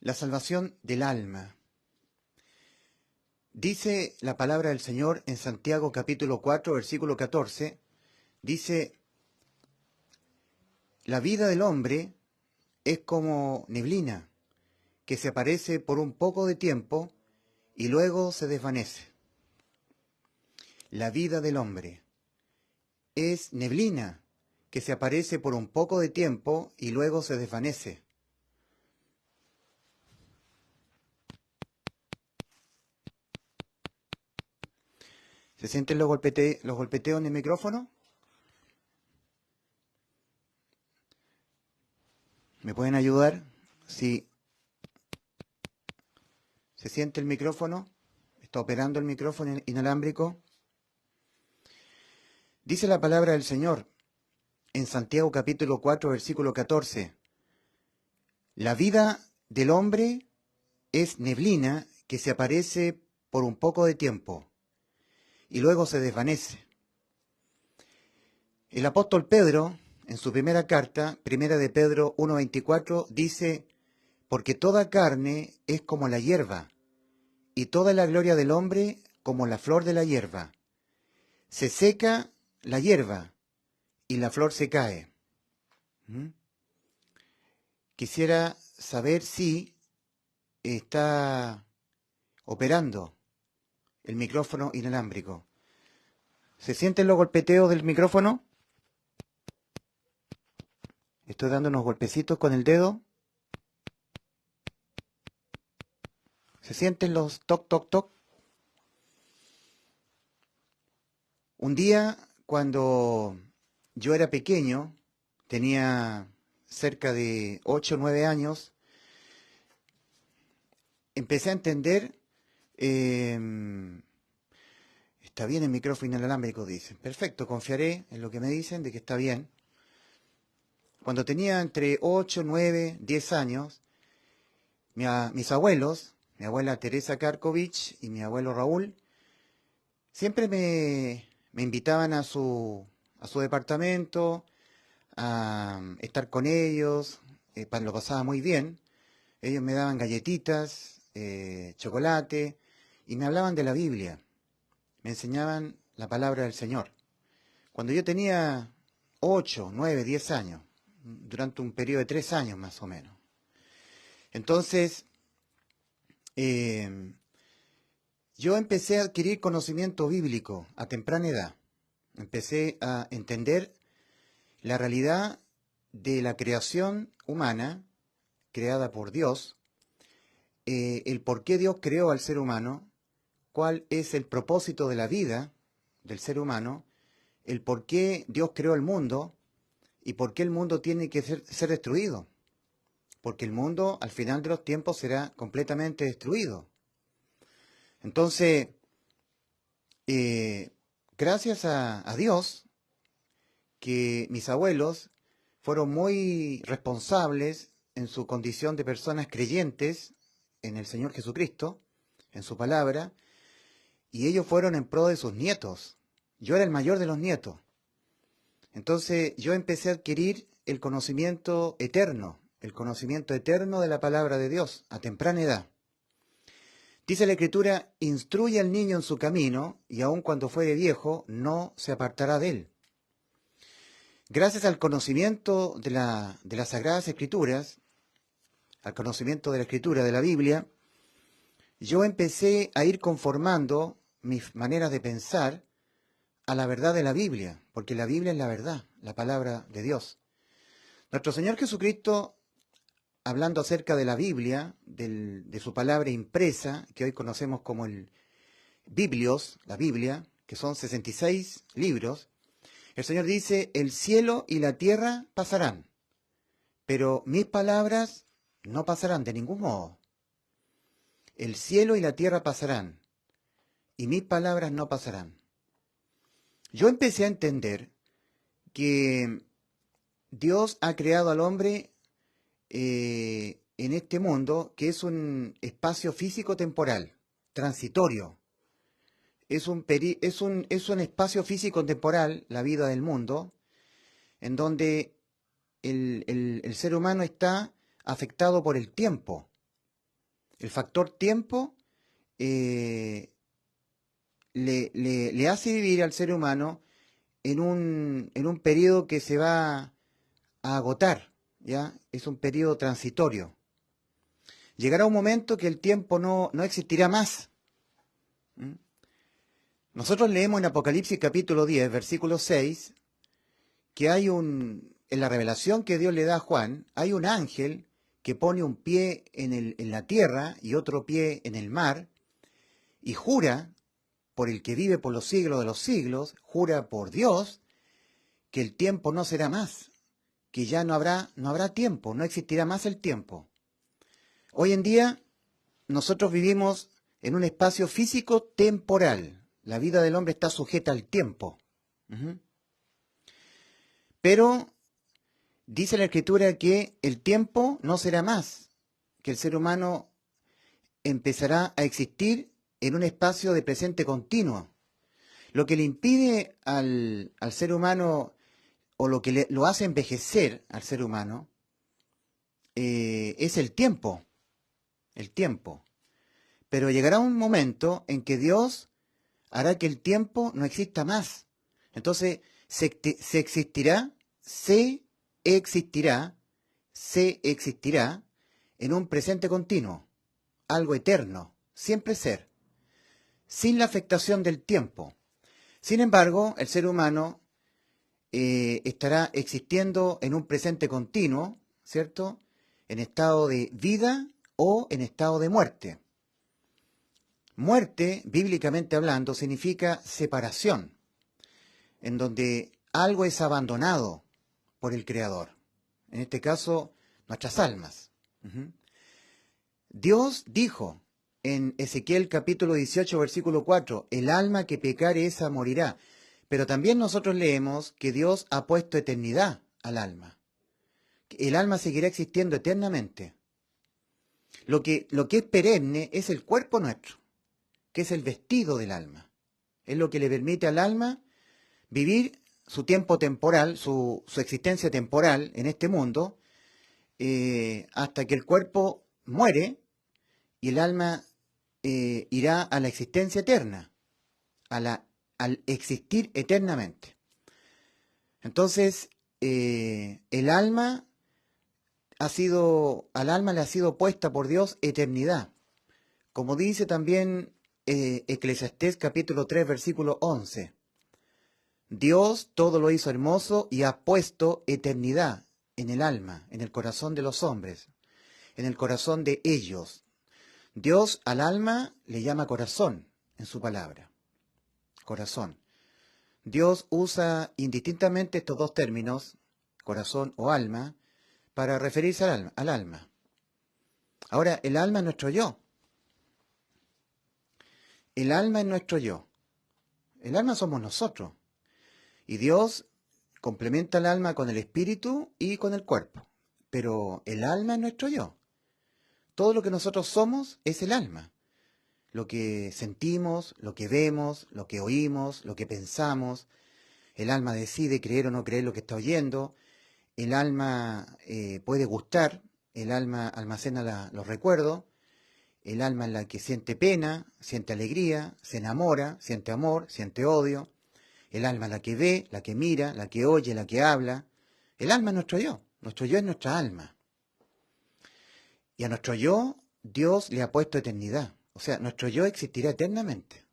La salvación del alma. Dice la palabra del Señor en Santiago capítulo 4, versículo 14, dice: la vida del hombre es como neblina, que se aparece por un poco de tiempo y luego se desvanece. La vida del hombre es neblina, que se aparece por un poco de tiempo y luego se desvanece. ¿Se sienten los golpeteos en el micrófono? ¿Me pueden ayudar? Si se siente el micrófono, está operando el micrófono inalámbrico. Dice la palabra del Señor en Santiago capítulo 4, versículo 14. La vida del hombre es neblina que se aparece por un poco de tiempo y luego se desvanece. El apóstol Pedro, en su primera carta, primera de Pedro 1:24, dice: porque toda carne es como la hierba, y toda la gloria del hombre como la flor de la hierba. Se seca la hierba y la flor se cae. Quisiera saber si está operando el micrófono inalámbrico. ¿Se sienten los golpeteos del micrófono? Estoy dando unos golpecitos con el dedo. ¿Se sienten los toc, toc, toc? Un día, cuando yo era pequeño, tenía cerca de 8 o 9 años, empecé a entender. Está bien el micrófono inalámbrico, dicen. Perfecto, confiaré en lo que me dicen de que está bien. Cuando tenía entre 8, 9, 10 años, mis abuelos, mi abuela Teresa Karkovich y mi abuelo Raúl, siempre me invitaban a su departamento, a estar con ellos, lo pasaba muy bien. Ellos me daban galletitas, chocolate, y me hablaban de la Biblia. Me enseñaban la palabra del Señor. Cuando yo tenía 8, 9, 10 años, durante un periodo de 3 años más o menos. Entonces, yo empecé a adquirir conocimiento bíblico a temprana edad. Empecé a entender la realidad de la creación humana, creada por Dios, el por qué Dios creó al ser humano, cuál es el propósito de la vida del ser humano, el por qué Dios creó el mundo y por qué el mundo tiene que ser destruido. Porque el mundo al final de los tiempos será completamente destruido. Entonces, gracias a Dios, que mis abuelos fueron muy responsables en su condición de personas creyentes en el Señor Jesucristo, en su palabra, y ellos fueron en pro de sus nietos. Yo era el mayor de los nietos. Entonces yo empecé a adquirir el conocimiento eterno de la palabra de Dios a temprana edad. Dice la Escritura: instruye al niño en su camino, y aun cuando fuere viejo, no se apartará de él. Gracias al conocimiento de las Sagradas Escrituras, al conocimiento de la Escritura, de la Biblia, yo empecé a ir conformando mis maneras de pensar a la verdad de la Biblia, porque la Biblia es la verdad, la palabra de Dios. Nuestro Señor Jesucristo, hablando acerca de la Biblia, de su palabra impresa, que hoy conocemos como el Biblios, la Biblia, que son 66 libros, el Señor dice: el cielo y la tierra pasarán, pero mis palabras no pasarán de ningún modo. El cielo y la tierra pasarán, y mis palabras no pasarán. Yo empecé a entender que Dios ha creado al hombre en este mundo, que es un espacio físico-temporal, transitorio. Es un espacio físico-temporal, la vida del mundo, en donde el ser humano está afectado por el tiempo. El factor tiempo le hace vivir al ser humano en un periodo que se va a agotar, ¿ya? Es un periodo transitorio. Llegará un momento que el tiempo no existirá más. ¿Mm? Nosotros leemos en Apocalipsis capítulo 10, versículo 6, que en la revelación que Dios le da a Juan, hay un ángel que pone un pie en la tierra y otro pie en el mar, y jura por el que vive por los siglos de los siglos, jura por Dios, que el tiempo no será más, que ya no habrá tiempo, no existirá más el tiempo. Hoy en día nosotros vivimos en un espacio físico temporal. La vida del hombre está sujeta al tiempo. Ujú. Pero dice la Escritura que el tiempo no será más, que el ser humano empezará a existir en un espacio de presente continuo. Lo que le impide al ser humano, o lo que lo hace envejecer al ser humano, es el tiempo. El tiempo. Pero llegará un momento en que Dios hará que el tiempo no exista más. Entonces se existirá en un presente continuo, algo eterno, siempre ser, sin la afectación del tiempo. Sin embargo, el ser humano estará existiendo en un presente continuo, ¿cierto? En estado de vida o en estado de muerte. Muerte, bíblicamente hablando, significa separación, en donde algo es abandonado por el Creador. En este caso, nuestras almas. Ujú. Dios dijo en Ezequiel capítulo 18, versículo 4, el alma que pecare esa morirá. Pero también nosotros leemos que Dios ha puesto eternidad al alma. El alma seguirá existiendo eternamente. Lo que es perenne es el cuerpo nuestro, que es el vestido del alma. Es lo que le permite al alma vivir su tiempo temporal, su existencia temporal en este mundo, hasta que el cuerpo muere y el alma irá a la existencia eterna, al existir eternamente. Entonces, al alma le ha sido puesta por Dios eternidad. Como dice también Eclesiastés capítulo 3, versículo 11. Dios todo lo hizo hermoso y ha puesto eternidad en el alma, en el corazón de los hombres, en el corazón de ellos. Dios al alma le llama corazón en su palabra. Corazón. Dios usa indistintamente estos dos términos, corazón o alma, para referirse al alma. Ahora, el alma es nuestro yo. El alma es nuestro yo. El alma somos nosotros. Y Dios complementa el alma con el espíritu y con el cuerpo. Pero el alma es nuestro yo. Todo lo que nosotros somos es el alma. Lo que sentimos, lo que vemos, lo que oímos, lo que pensamos. El alma decide creer o no creer lo que está oyendo. El alma puede gustar. El alma almacena los recuerdos. El alma es la que siente pena, siente alegría, se enamora, siente amor, siente odio. El alma es la que ve, la que mira, la que oye, la que habla. El alma es nuestro yo. Nuestro yo es nuestra alma. Y a nuestro yo, Dios le ha puesto eternidad. O sea, nuestro yo existirá eternamente.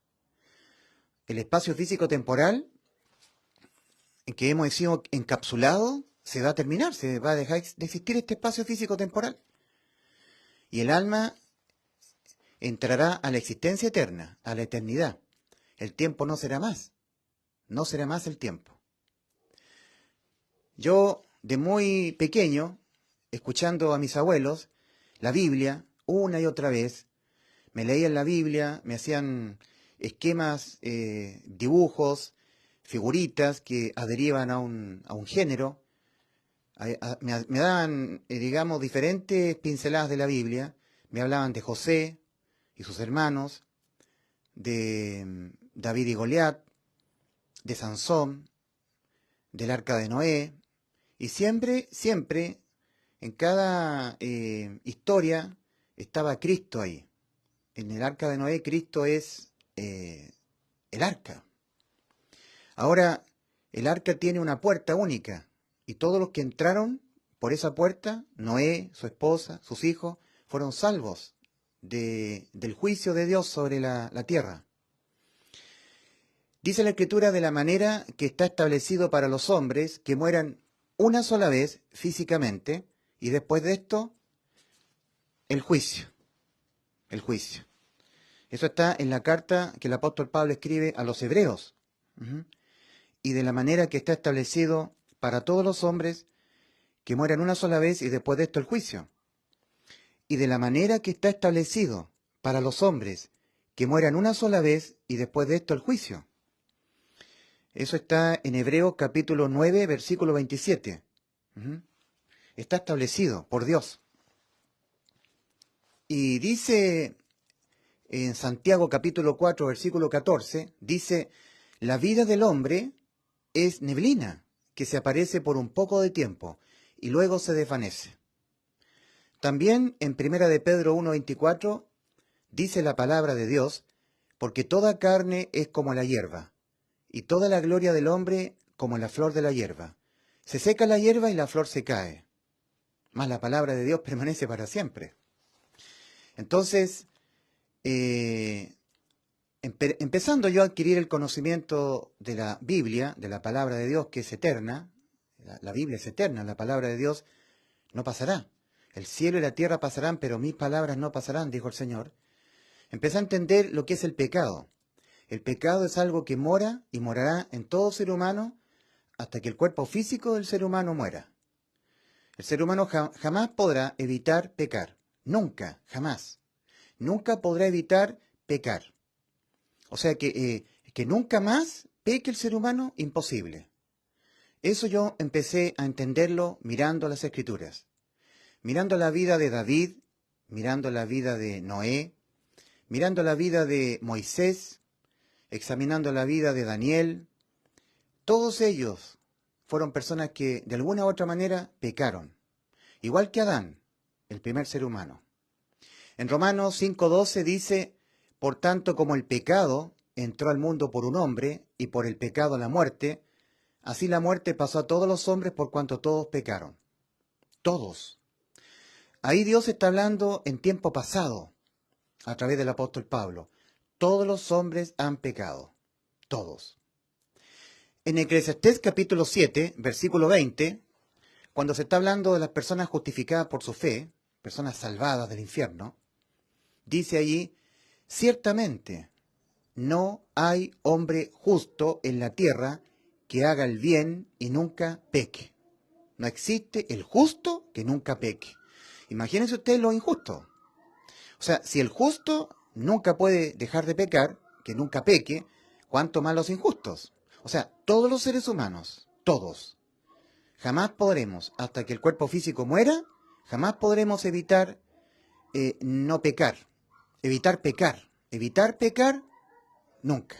El espacio físico-temporal en que hemos sido encapsulados se va a terminar, se va a dejar de existir este espacio físico-temporal. Y el alma entrará a la existencia eterna, a la eternidad. El tiempo no será más. No será más el tiempo. Yo, de muy pequeño, escuchando a mis abuelos, la Biblia, una y otra vez, me leían la Biblia, me hacían esquemas, dibujos, figuritas que adheriban a un género, me daban, digamos, diferentes pinceladas de la Biblia, me hablaban de José y sus hermanos, de David y Goliat, de Sansón, del arca de Noé, y siempre, en cada historia estaba Cristo ahí. En el arca de Noé, Cristo es el arca. Ahora, el arca tiene una puerta única, y todos los que entraron por esa puerta, Noé, su esposa, sus hijos, fueron salvos del juicio de Dios sobre la tierra. Dice la Escritura de la manera que está establecido para los hombres que mueran una sola vez físicamente, y después de esto, el juicio. El juicio. Eso está en la carta que el apóstol Pablo escribe a los hebreos. Y de la manera que está establecido para todos los hombres que mueran una sola vez y después de esto el juicio. Y de la manera que está establecido para los hombres que mueran una sola vez y después de esto el juicio. Eso está en Hebreos capítulo 9, versículo 27. Está establecido por Dios. Y dice en Santiago capítulo 4, versículo 14, dice, la vida del hombre es neblina, que se aparece por un poco de tiempo y luego se desvanece. También en Primera de Pedro 1, 24, dice la palabra de Dios, porque toda carne es como la hierba, y toda la gloria del hombre como la flor de la hierba. Se seca la hierba y la flor se cae, mas la palabra de Dios permanece para siempre. Entonces, empezando yo a adquirir el conocimiento de la Biblia, de la palabra de Dios que es eterna, la Biblia es eterna, la palabra de Dios no pasará. El cielo y la tierra pasarán, pero mis palabras no pasarán, dijo el Señor. Empecé a entender lo que es el pecado. El pecado es algo que mora y morará en todo ser humano hasta que el cuerpo físico del ser humano muera. El ser humano jamás podrá evitar pecar. Nunca, jamás. Nunca podrá evitar pecar. O sea que nunca más peque el ser humano, imposible. Eso yo empecé a entenderlo mirando las Escrituras. Mirando la vida de David, mirando la vida de Noé, mirando la vida de Moisés, examinando la vida de Daniel. Todos ellos fueron personas que de alguna u otra manera pecaron. Igual que Adán, el primer ser humano. En Romanos 5:12 dice, por tanto como el pecado entró al mundo por un hombre y por el pecado la muerte, así la muerte pasó a todos los hombres por cuanto todos pecaron. Todos. Ahí Dios está hablando en tiempo pasado, a través del apóstol Pablo. Todos los hombres han pecado. Todos. En Eclesiastés capítulo 7, versículo 20, cuando se está hablando de las personas justificadas por su fe, personas salvadas del infierno, dice allí, ciertamente no hay hombre justo en la tierra que haga el bien y nunca peque. No existe el justo que nunca peque. Imagínense ustedes lo injusto. O sea, si el justo nunca puede dejar de pecar, que nunca peque, ¿cuánto más los injustos? O sea, todos los seres humanos, todos, jamás podremos, hasta que el cuerpo físico muera, jamás podremos evitar no pecar, evitar pecar, nunca.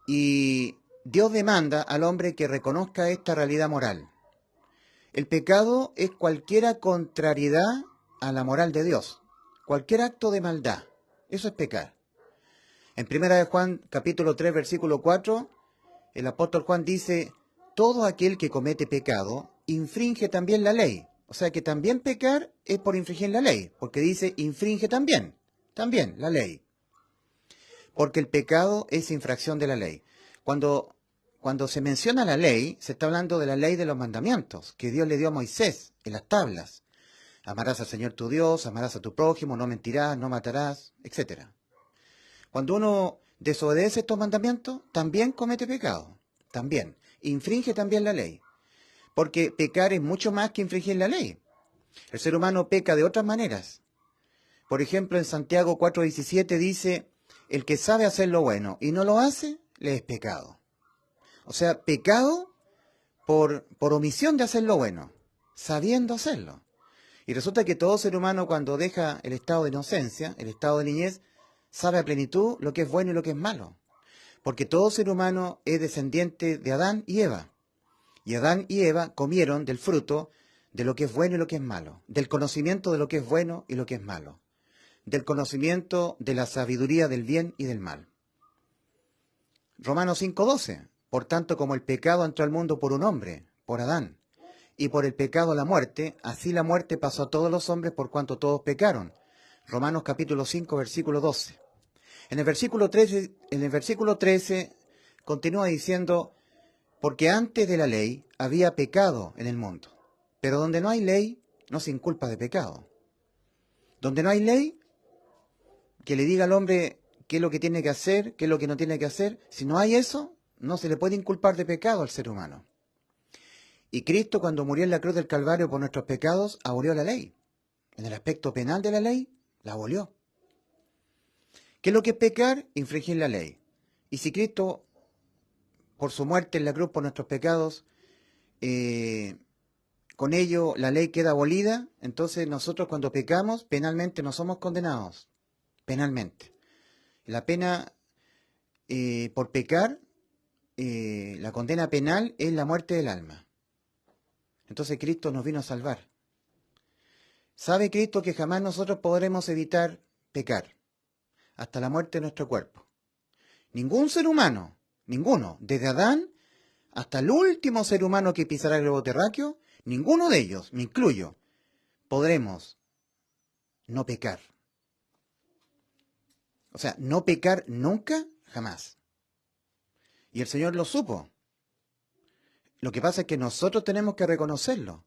Y Dios demanda al hombre que reconozca esta realidad moral. El pecado es cualquier contrariedad a la moral de Dios, cualquier acto de maldad, eso es pecar. En 1 de Juan capítulo 3 versículo 4, el apóstol Juan dice, todo aquel que comete pecado infringe también la ley. O sea que también pecar es por infringir la ley, porque dice infringe también la ley. Porque el pecado es infracción de la ley. Cuando se menciona la ley, se está hablando de la ley de los mandamientos que Dios le dio a Moisés en las tablas. Amarás al Señor tu Dios, amarás a tu prójimo, no mentirás, no matarás, etc. Cuando uno desobedece estos mandamientos, también comete pecado. También. Infringe también la ley. Porque pecar es mucho más que infringir la ley. El ser humano peca de otras maneras. Por ejemplo, en Santiago 4:17 dice, el que sabe hacer lo bueno y no lo hace, le es pecado. O sea, pecado por omisión de hacer lo bueno, sabiendo hacerlo. Y resulta que todo ser humano cuando deja el estado de inocencia, el estado de niñez, sabe a plenitud lo que es bueno y lo que es malo. Porque todo ser humano es descendiente de Adán y Eva. Y Adán y Eva comieron del fruto de lo que es bueno y lo que es malo, del conocimiento de lo que es bueno y lo que es malo, del conocimiento de la sabiduría del bien y del mal. Romanos 5:12. Por tanto, como el pecado entró al mundo por un hombre, por Adán, y por el pecado la muerte, así la muerte pasó a todos los hombres por cuanto todos pecaron. Romanos capítulo 5, versículo 12. En el versículo 13 continúa diciendo, porque antes de la ley había pecado en el mundo, pero donde no hay ley, no se inculpa de pecado. Donde no hay ley, que le diga al hombre qué es lo que tiene que hacer, qué es lo que no tiene que hacer, si no hay eso, no se le puede inculpar de pecado al ser humano. Y Cristo, cuando murió en la cruz del Calvario por nuestros pecados, abolió la ley. En el aspecto penal de la ley, la abolió. ¿Qué es lo que es pecar? Infringir la ley. Y si Cristo, por su muerte en la cruz por nuestros pecados, con ello la ley queda abolida, entonces nosotros cuando pecamos, penalmente no somos condenados. Penalmente. La pena por pecar, la condena penal es la muerte del alma. Entonces Cristo nos vino a salvar. ¿Sabe Cristo que jamás nosotros podremos evitar pecar? Hasta la muerte de nuestro cuerpo. Ningún ser humano, ninguno, desde Adán hasta el último ser humano que pisará el globo terráqueo, ninguno de ellos, me incluyo, podremos no pecar. O sea, no pecar nunca, jamás. Y el Señor lo supo. Lo que pasa es que nosotros tenemos que reconocerlo.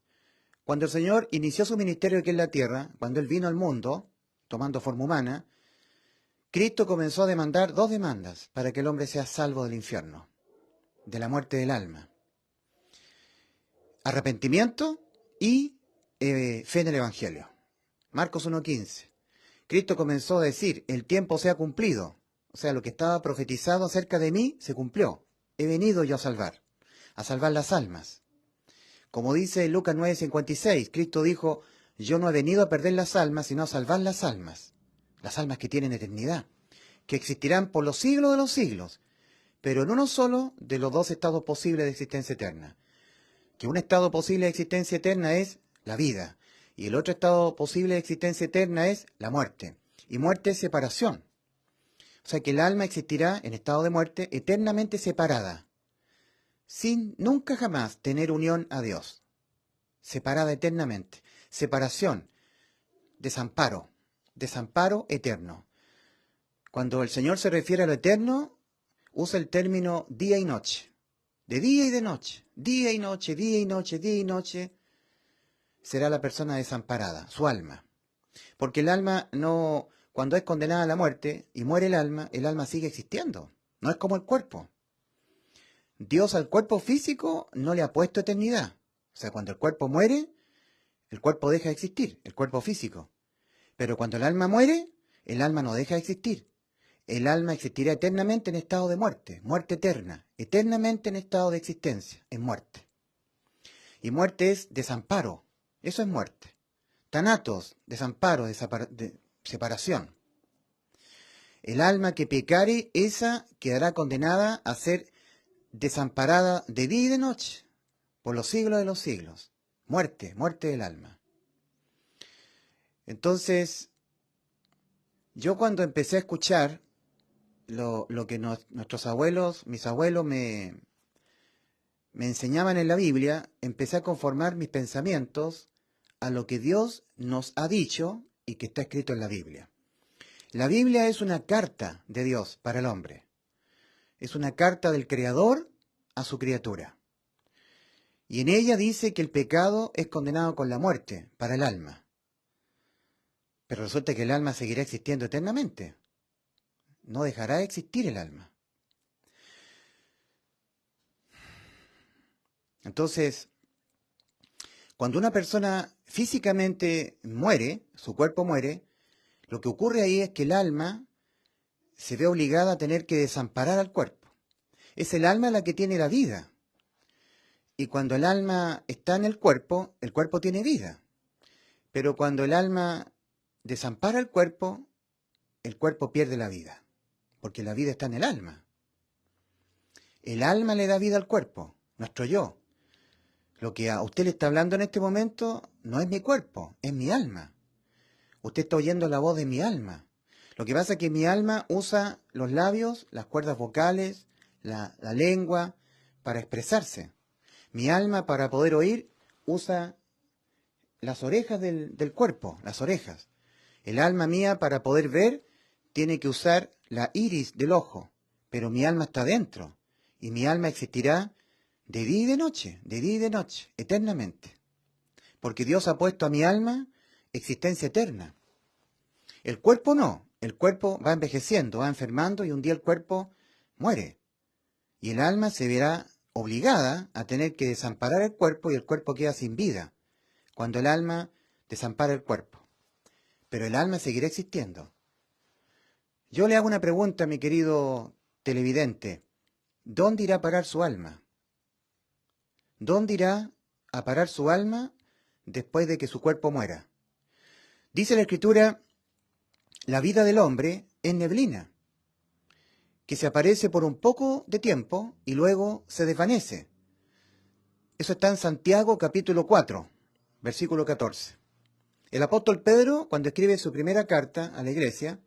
Cuando el Señor inició su ministerio aquí en la tierra, cuando Él vino al mundo, tomando forma humana, Cristo comenzó a demandar dos demandas para que el hombre sea salvo del infierno, de la muerte del alma. Arrepentimiento y fe en el Evangelio. Marcos 1:15. Cristo comenzó a decir, el tiempo se ha cumplido. O sea, lo que estaba profetizado acerca de mí se cumplió. He venido yo a salvar las almas. Como dice Lucas 9:56, Cristo dijo, yo no he venido a perder las almas, sino a salvar las almas que tienen eternidad, que existirán por los siglos de los siglos, pero en uno solo de los dos estados posibles de existencia eterna. Que un estado posible de existencia eterna es la vida, y el otro estado posible de existencia eterna es la muerte. Y muerte es separación. O sea que el alma existirá en estado de muerte eternamente separada, sin nunca jamás tener unión a Dios. Separada eternamente. Separación, desamparo eterno. Cuando el Señor se refiere a lo eterno, usa el término día y noche. De día y de noche, día y noche, día y noche, día y noche, será la persona desamparada, su alma. Porque el alma no, cuando es condenada a la muerte y muere el alma sigue existiendo. No es como el cuerpo. Dios al cuerpo físico no le ha puesto eternidad. O sea, cuando el cuerpo muere, el cuerpo deja de existir, el cuerpo físico. Pero cuando el alma muere, el alma no deja de existir. El alma existirá eternamente en estado de muerte, muerte eterna, eternamente en estado de existencia, en muerte. Y muerte es desamparo, eso es muerte. Thanatos, desamparo, separación. El alma que pecare, esa quedará condenada a ser desamparada de día y de noche, por los siglos de los siglos. Muerte, muerte del alma. Entonces, yo cuando empecé a escuchar lo que nuestros abuelos, mis abuelos me enseñaban en la Biblia, empecé a conformar mis pensamientos a lo que Dios nos ha dicho y que está escrito en la Biblia. La Biblia es una carta de Dios para el hombre. Es una carta del Creador a su criatura. Y en ella dice que el pecado es condenado con la muerte para el alma. Pero resulta que el alma seguirá existiendo eternamente. No dejará de existir el alma. Entonces, cuando una persona físicamente muere, su cuerpo muere, lo que ocurre ahí es que el alma se ve obligada a tener que desamparar al cuerpo. Es el alma la que tiene la vida. Y cuando el alma está en el cuerpo tiene vida. Pero cuando el alma desampara el cuerpo pierde la vida. Porque la vida está en el alma. El alma le da vida al cuerpo, nuestro yo. Lo que a usted le está hablando en este momento no es mi cuerpo, es mi alma. Usted está oyendo la voz de mi alma. Lo que pasa es que mi alma usa los labios, las cuerdas vocales, la lengua para expresarse. Mi alma, para poder oír, usa las orejas del cuerpo, las orejas. El alma mía, para poder ver, tiene que usar la iris del ojo. Pero mi alma está dentro. Y mi alma existirá de día y de noche, eternamente. Porque Dios ha puesto a mi alma existencia eterna. El cuerpo no. El cuerpo va envejeciendo, va enfermando y un día el cuerpo muere. Y el alma se verá obligada a tener que desamparar el cuerpo y el cuerpo queda sin vida cuando el alma desampara el cuerpo. Pero el alma seguirá existiendo. Yo le hago una pregunta, mi querido televidente. ¿Dónde irá a parar su alma? ¿Dónde irá a parar su alma después de que su cuerpo muera? Dice la Escritura, la vida del hombre es neblina, que se aparece por un poco de tiempo y luego se desvanece. Eso está en Santiago capítulo 4, versículo 14. El apóstol Pedro, cuando escribe su primera carta a la iglesia,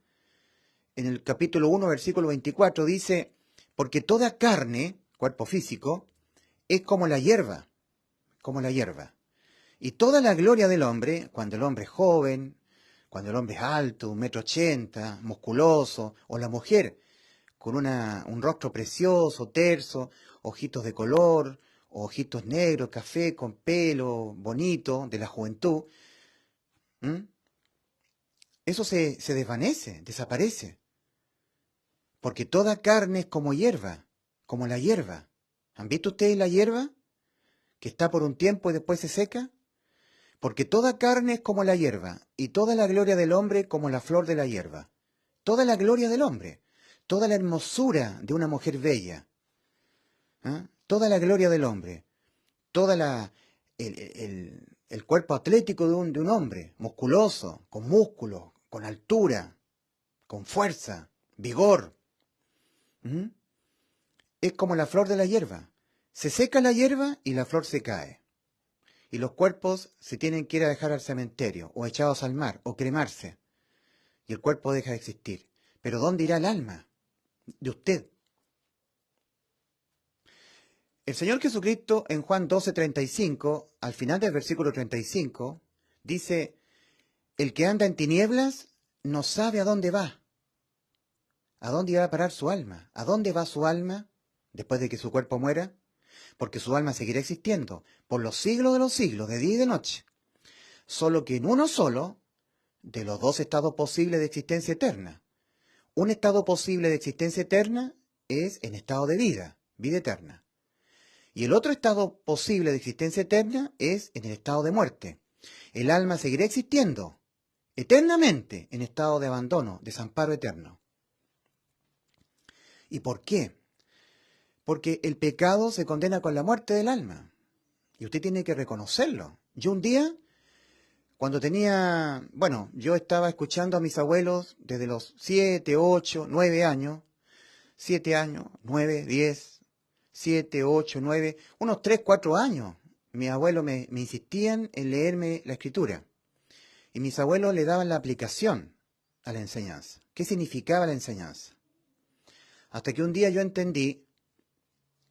en el capítulo 1, versículo 24, dice, porque toda carne, cuerpo físico, es como la hierba, y toda la gloria del hombre, cuando el hombre es joven, cuando el hombre es alto, 1,80 m, musculoso, o la mujer con un rostro precioso, terso, ojitos de color, ojitos negros, café, con pelo bonito, de la juventud, eso se desvanece, desaparece. Porque toda carne es como hierba, como la hierba. ¿Han visto ustedes la hierba? Que está por un tiempo y después se seca. Porque toda carne es como la hierba, y toda la gloria del hombre como la flor de la hierba. Toda la gloria del hombre, toda la hermosura de una mujer bella, toda la gloria del hombre, toda el cuerpo atlético de un hombre, musculoso, con músculo, con altura, con fuerza, vigor. Es como la flor de la hierba. Se seca la hierba y la flor se cae. Y los cuerpos se tienen que ir a dejar al cementerio, o echados al mar, o cremarse. Y el cuerpo deja de existir. Pero ¿dónde irá el alma de usted? El Señor Jesucristo en Juan 12:35, al final del versículo 35, dice, el que anda en tinieblas no sabe a dónde va. ¿A dónde irá a parar su alma? ¿A dónde va su alma después de que su cuerpo muera? Porque su alma seguirá existiendo por los siglos, de día y de noche. Solo que en uno solo de los dos estados posibles de existencia eterna. Un estado posible de existencia eterna es en estado de vida, vida eterna. Y el otro estado posible de existencia eterna es en el estado de muerte. El alma seguirá existiendo eternamente en estado de abandono, desamparo eterno. ¿Y por qué? Porque el pecado se condena con la muerte del alma. Y usted tiene que reconocerlo. Yo un día, cuando yo estaba escuchando a mis abuelos desde los 7, 8, 9 años, 7 años, 9, 10, 7, 8, 9, unos 3, 4 años. Mis abuelos me insistían en leerme la escritura. Y mis abuelos le daban la aplicación a la enseñanza. ¿Qué significaba la enseñanza? Hasta que un día yo entendí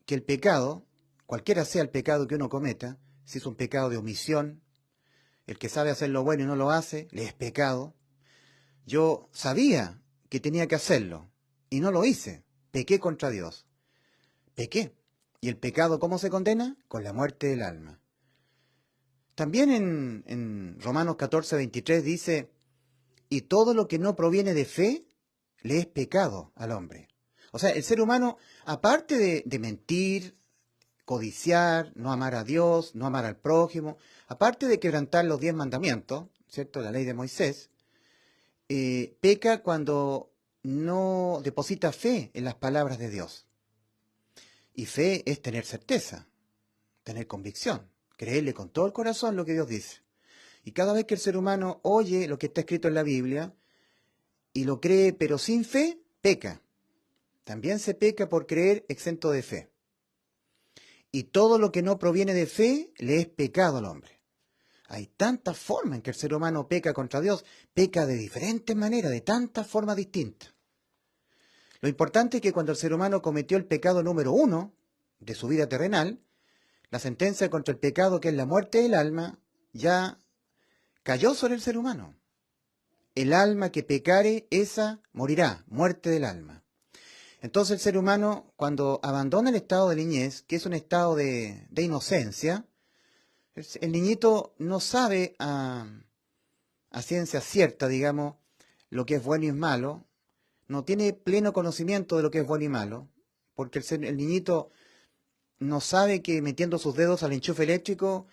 que el pecado, cualquiera sea el pecado que uno cometa, si es un pecado de omisión, el que sabe hacer lo bueno y no lo hace, le es pecado. Yo sabía que tenía que hacerlo y no lo hice. Pequé contra Dios. Pequé. ¿Y el pecado cómo se condena? Con la muerte del alma. También en Romanos 14:23 dice, y todo lo que no proviene de fe, le es pecado al hombre. O sea, el ser humano, aparte de mentir, codiciar, no amar a Dios, no amar al prójimo, aparte de quebrantar los 10 mandamientos, ¿cierto? La ley de Moisés, peca cuando no deposita fe en las palabras de Dios. Y fe es tener certeza, tener convicción, creerle con todo el corazón lo que Dios dice. Y cada vez que el ser humano oye lo que está escrito en la Biblia y lo cree pero sin fe, peca. También se peca por creer exento de fe. y todo lo que no proviene de fe le es pecado al hombre. Hay tantas formas en que el ser humano peca contra Dios, peca de diferentes maneras, de tantas formas distintas. Lo importante es que cuando el ser humano cometió el pecado número 1 de su vida terrenal, la sentencia contra el pecado, que es la muerte del alma, ya cayó sobre el ser humano. El alma que pecare, esa morirá, muerte del alma. Entonces el ser humano, cuando abandona el estado de niñez, que es un estado de inocencia, el niñito no sabe a ciencia cierta, digamos, lo que es bueno y es malo, no tiene pleno conocimiento de lo que es bueno y malo, porque el niñito no sabe que metiendo sus dedos al enchufe eléctrico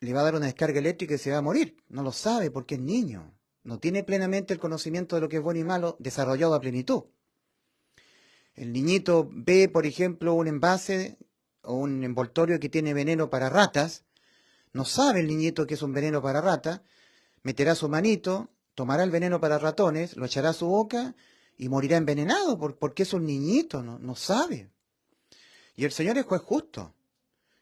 le va a dar una descarga eléctrica y se va a morir. No lo sabe porque es niño. No tiene plenamente el conocimiento de lo que es bueno y malo desarrollado a plenitud. El niñito ve, por ejemplo, un envase o un envoltorio que tiene veneno para ratas. No sabe el niñito que es un veneno para ratas. Meterá su manito, tomará el veneno para ratones, lo echará a su boca y morirá envenenado porque es un niñito, no sabe. Y el Señor es juez justo.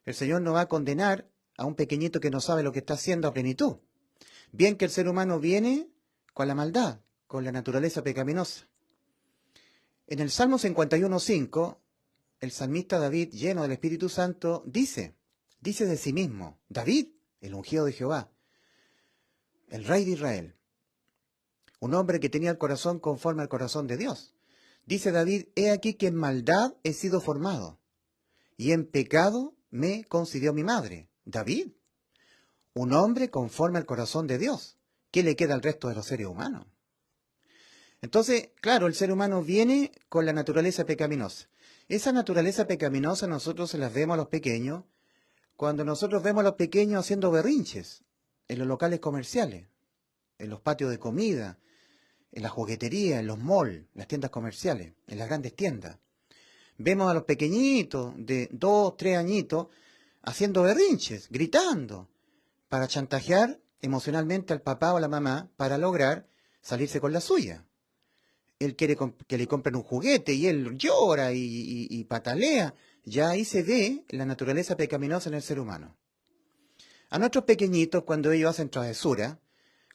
El Señor no va a condenar a un pequeñito que no sabe lo que está haciendo a plenitud. Bien que el ser humano viene con la maldad, con la naturaleza pecaminosa. En el Salmo 51:5, el salmista David, lleno del Espíritu Santo, dice de sí mismo, David, el ungido de Jehová, el rey de Israel, un hombre que tenía el corazón conforme al corazón de Dios. Dice David, he aquí que en maldad he sido formado, y en pecado me concibió mi madre. David, un hombre conforme al corazón de Dios. ¿Qué le queda al resto de los seres humanos? Entonces, claro, el ser humano viene con la naturaleza pecaminosa. Esa naturaleza pecaminosa nosotros se las vemos a los pequeños cuando nosotros vemos a los pequeños haciendo berrinches en los locales comerciales, en los patios de comida, en la juguetería, en los malls, las tiendas comerciales, en las grandes tiendas. Vemos a los pequeñitos de 2, 3 añitos haciendo berrinches, gritando, para chantajear emocionalmente al papá o a la mamá para lograr salirse con la suya. Él quiere que le compren un juguete y él llora y patalea. Ya ahí se ve la naturaleza pecaminosa en el ser humano. A nuestros pequeñitos, cuando ellos hacen travesura,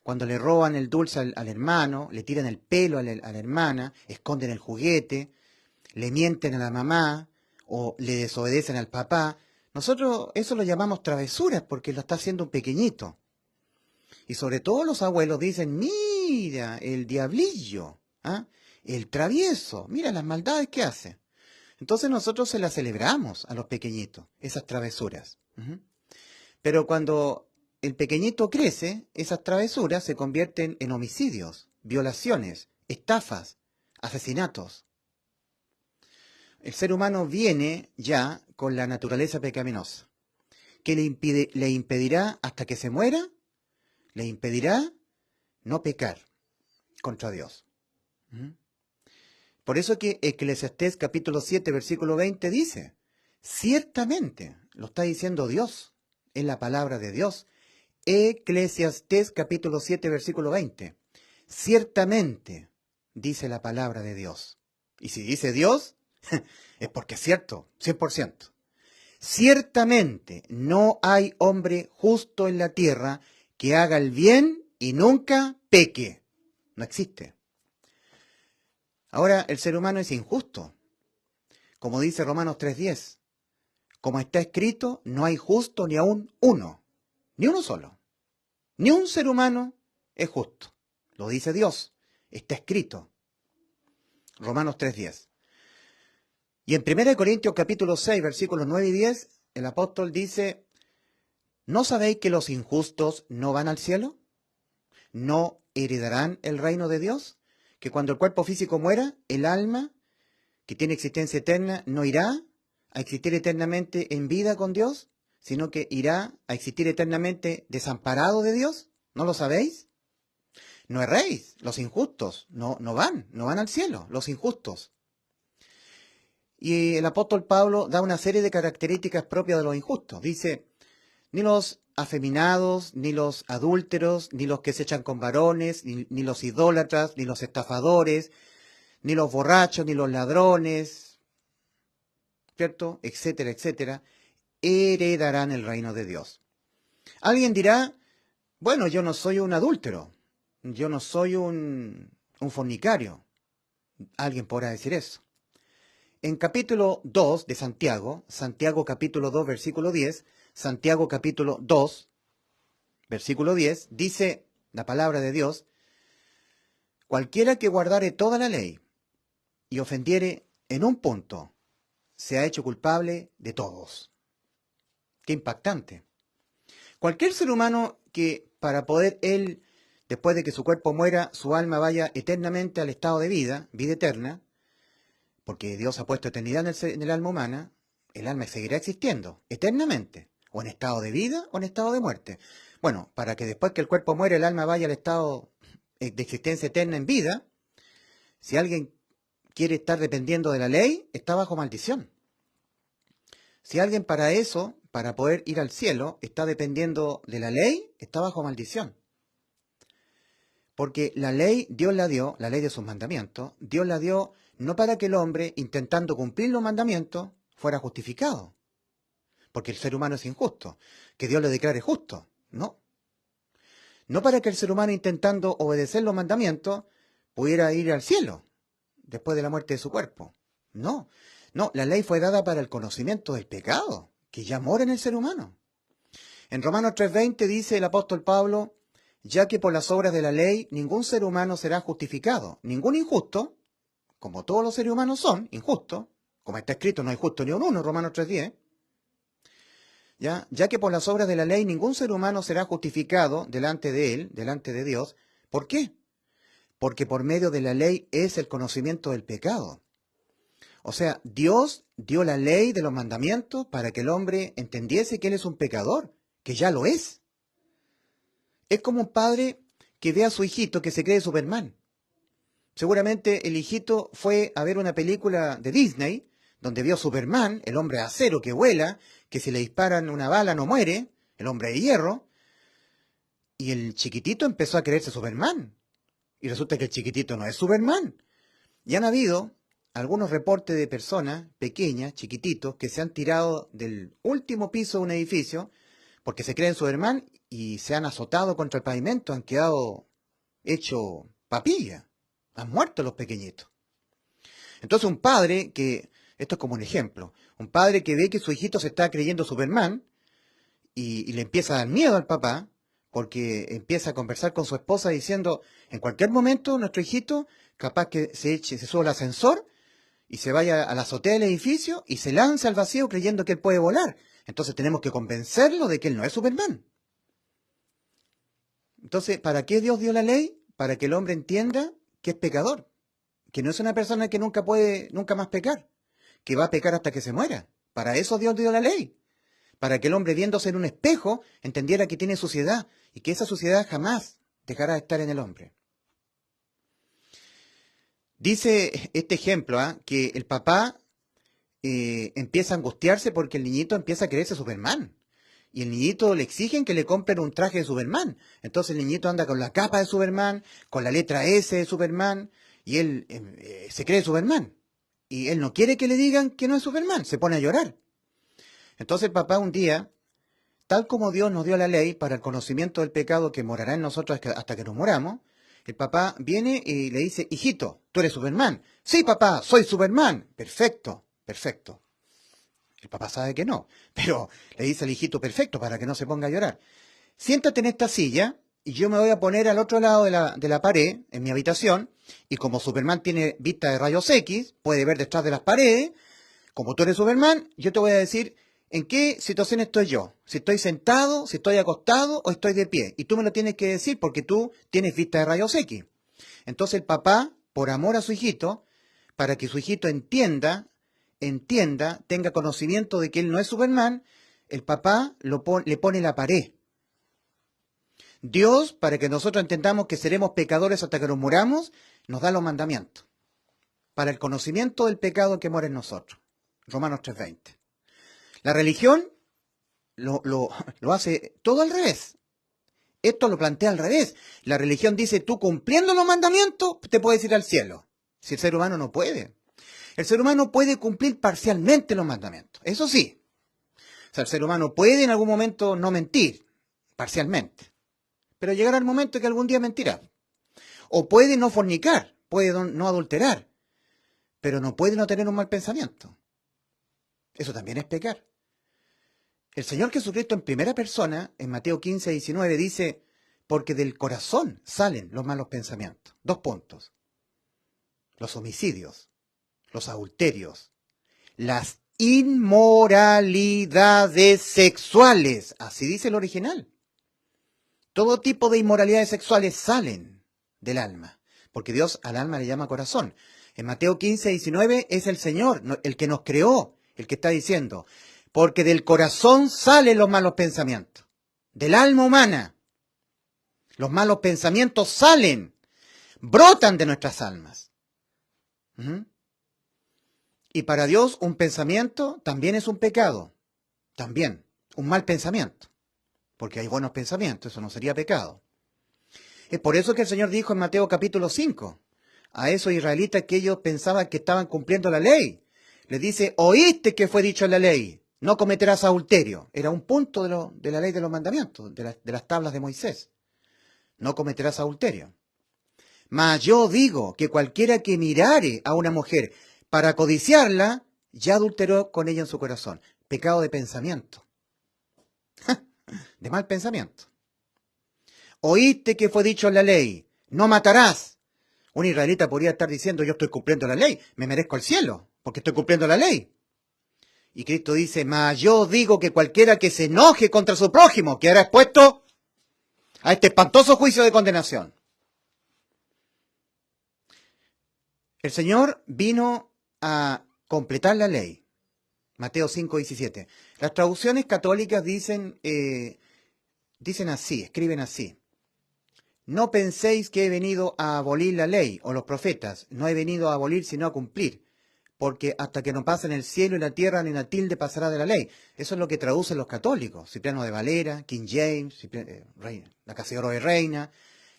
cuando le roban el dulce al hermano, le tiran el pelo a la hermana, esconden el juguete, le mienten a la mamá o le desobedecen al papá, nosotros eso lo llamamos travesuras porque lo está haciendo un pequeñito. Y sobre todo los abuelos dicen, mira, el diablillo, ¿ah? El travieso, mira las maldades que hace. Entonces nosotros se las celebramos a los pequeñitos, esas travesuras. Pero cuando el pequeñito crece, esas travesuras se convierten en homicidios, violaciones, estafas, asesinatos. El ser humano viene ya con la naturaleza pecaminosa, que le impedirá hasta que se muera, le impedirá no pecar contra Dios. Por eso que Eclesiastés capítulo 7, versículo 20 dice, ciertamente, lo está diciendo Dios, es la palabra de Dios. Eclesiastés capítulo 7, versículo 20. Ciertamente, dice la palabra de Dios. Y si dice Dios, es porque es cierto, 100%. Ciertamente no hay hombre justo en la tierra que haga el bien y nunca peque. No existe. Ahora, el ser humano es injusto. Como dice Romanos 3:10, como está escrito, no hay justo ni aún uno, ni uno solo. Ni un ser humano es justo. Lo dice Dios, está escrito. Romanos 3:10. Y en 1 Corintios capítulo 6, versículos 9 y 10, el apóstol dice, ¿no sabéis que los injustos no van al cielo? ¿No heredarán el reino de Dios? Que cuando el cuerpo físico muera, el alma, que tiene existencia eterna, no irá a existir eternamente en vida con Dios, sino que irá a existir eternamente desamparado de Dios. ¿No lo sabéis? No erréis, los injustos no van al cielo, los injustos. Y el apóstol Pablo da una serie de características propias de los injustos. Dice, ni los afeminados, ni los adúlteros, ni los que se echan con varones, ni los idólatras, ni los estafadores, ni los borrachos, ni los ladrones, ¿cierto? Etcétera, etcétera. heredarán el reino de Dios. Alguien dirá, bueno, yo no soy un adúltero, yo no soy un fornicario. Alguien podrá decir eso. En capítulo 2 de Santiago, Santiago capítulo 2, versículo 10, Santiago capítulo 2, versículo 10, dice la palabra de Dios, cualquiera que guardare toda la ley y ofendiere en un punto, se ha hecho culpable de todos. Qué impactante. Cualquier ser humano que para poder él, después de que su cuerpo muera, su alma vaya eternamente al estado de vida, vida eterna, porque Dios ha puesto eternidad en el alma humana, el alma seguirá existiendo eternamente, o en estado de vida o en estado de muerte. Bueno, para que después que el cuerpo muere, el alma vaya al estado de existencia eterna en vida, si alguien quiere estar dependiendo de la ley, está bajo maldición. Si alguien para eso, para poder ir al cielo, está dependiendo de la ley, está bajo maldición. Porque la ley, Dios la dio, la ley de sus mandamientos, Dios la dio no para que el hombre, intentando cumplir los mandamientos, fuera justificado. Porque el ser humano es injusto. Que Dios lo declare justo. No. No para que el ser humano, intentando obedecer los mandamientos, pudiera ir al cielo después de la muerte de su cuerpo. No. No, la ley fue dada para el conocimiento del pecado, que ya mora en el ser humano. En Romanos 3:20 dice el apóstol Pablo, ya que por las obras de la ley ningún ser humano será justificado, ningún injusto, como todos los seres humanos son injustos, como está escrito, no hay justo ni un uno, Romanos 3:10, ya que por las obras de la ley ningún ser humano será justificado delante de él, delante de Dios. ¿Por qué? Porque por medio de la ley es el conocimiento del pecado. O sea, Dios dio la ley de los mandamientos para que el hombre entendiese que él es un pecador, que ya lo es. Es como un padre que ve a su hijito que se cree Superman. Seguramente el hijito fue a ver una película de Disney, donde vio a Superman, el hombre de acero que vuela, que si le disparan una bala no muere, el hombre de hierro, y el chiquitito empezó a creerse Superman. Y resulta que el chiquitito no es Superman. Y han habido algunos reportes de personas pequeñas, chiquititos, que se han tirado del último piso de un edificio porque se creen Superman y se han azotado contra el pavimento, han quedado hecho papilla, han muerto los pequeñitos. Entonces un padre que, esto es como un ejemplo, un padre que ve que su hijito se está creyendo Superman y le empieza a dar miedo al papá, porque empieza a conversar con su esposa diciendo, en cualquier momento nuestro hijito capaz que se suba al ascensor y se vaya a la azotea del edificio y se lance al vacío creyendo que él puede volar. Entonces tenemos que convencerlo de que él no es Superman. Entonces, ¿para qué Dios dio la ley? Para que el hombre entienda que es pecador, que no es una persona que nunca puede, nunca más pecar, que va a pecar hasta que se muera. Para eso Dios dio la ley. Para que el hombre, viéndose en un espejo, entendiera que tiene suciedad y que esa suciedad jamás dejará de estar en el hombre. Dice este ejemplo, que el papá empieza a angustiarse porque el niñito empieza a creerse Superman. Y el niñito le exigen que le compren un traje de Superman. Entonces el niñito anda con la capa de Superman, con la letra S de Superman, y él se cree Superman. Y él no quiere que le digan que no es Superman, se pone a llorar. Entonces el papá un día, tal como Dios nos dio la ley para el conocimiento del pecado que morará en nosotros hasta que nos moramos, el papá viene y le dice, hijito, tú eres Superman. Sí, papá, soy Superman. Perfecto, perfecto. El papá sabe que no, pero le dice al hijito, perfecto, para que no se ponga a llorar. Siéntate en esta silla y yo me voy a poner al otro lado de la pared, en mi habitación, y como Superman tiene vista de rayos X, puede ver detrás de las paredes, como tú eres Superman, yo te voy a decir en qué situación estoy yo. Si estoy sentado, si estoy acostado o estoy de pie. Y tú me lo tienes que decir porque tú tienes vista de rayos X. Entonces el papá, por amor a su hijito, para que su hijito entienda, tenga conocimiento de que él no es Superman, el papá le pone la pared. Dios, para que nosotros entendamos que seremos pecadores hasta que nos muramos, nos da los mandamientos. Para el conocimiento del pecado que mora en nosotros. Romanos 3:20. La religión lo hace todo al revés. Esto lo plantea al revés. La religión dice, tú cumpliendo los mandamientos, te puedes ir al cielo. Si el ser humano no puede. El ser humano puede cumplir parcialmente los mandamientos. Eso sí. O sea, el ser humano puede en algún momento no mentir, parcialmente, pero llegará el momento que algún día mentirá. O puede no fornicar, puede no adulterar, pero no puede no tener un mal pensamiento. Eso también es pecar. El Señor Jesucristo en primera persona, en Mateo 15, 19, dice, porque del corazón salen los malos pensamientos. 2 puntos. Los homicidios, los adulterios, las inmoralidades sexuales. Así dice el original. Todo tipo de inmoralidades sexuales salen del alma, porque Dios al alma le llama corazón. En Mateo 15, 19 es el Señor, el que nos creó, el que está diciendo, porque del corazón salen los malos pensamientos, del alma humana. Los malos pensamientos salen, brotan de nuestras almas. Y para Dios un pensamiento también es un pecado, también, un mal pensamiento, porque hay buenos pensamientos, eso no sería pecado. Es por eso que el Señor dijo en Mateo capítulo 5, a esos israelitas que ellos pensaban que estaban cumpliendo la ley, les dice, oíste que fue dicho en la ley, no cometerás adulterio. Era un punto de la ley de los mandamientos, de las tablas de Moisés. No cometerás adulterio. Mas yo digo que cualquiera que mirare a una mujer para codiciarla, ya adulteró con ella en su corazón. Pecado de pensamiento. De mal pensamiento. Oíste que fue dicho en la ley, no matarás. Un israelita podría estar diciendo, yo estoy cumpliendo la ley, me merezco el cielo, porque estoy cumpliendo la ley. Y Cristo dice, mas yo digo que cualquiera que se enoje contra su prójimo quedará expuesto a este espantoso juicio de condenación. El Señor vino a completar la ley. Mateo 5, 17. Las traducciones católicas dicen así, escriben así. No penséis que he venido a abolir la ley o los profetas. No he venido a abolir sino a cumplir. Porque hasta que no pasen el cielo y la tierra, ni una tilde pasará de la ley. Eso es lo que traducen los católicos. Cipriano de Valera, King James, la Casa de Oro de Reina,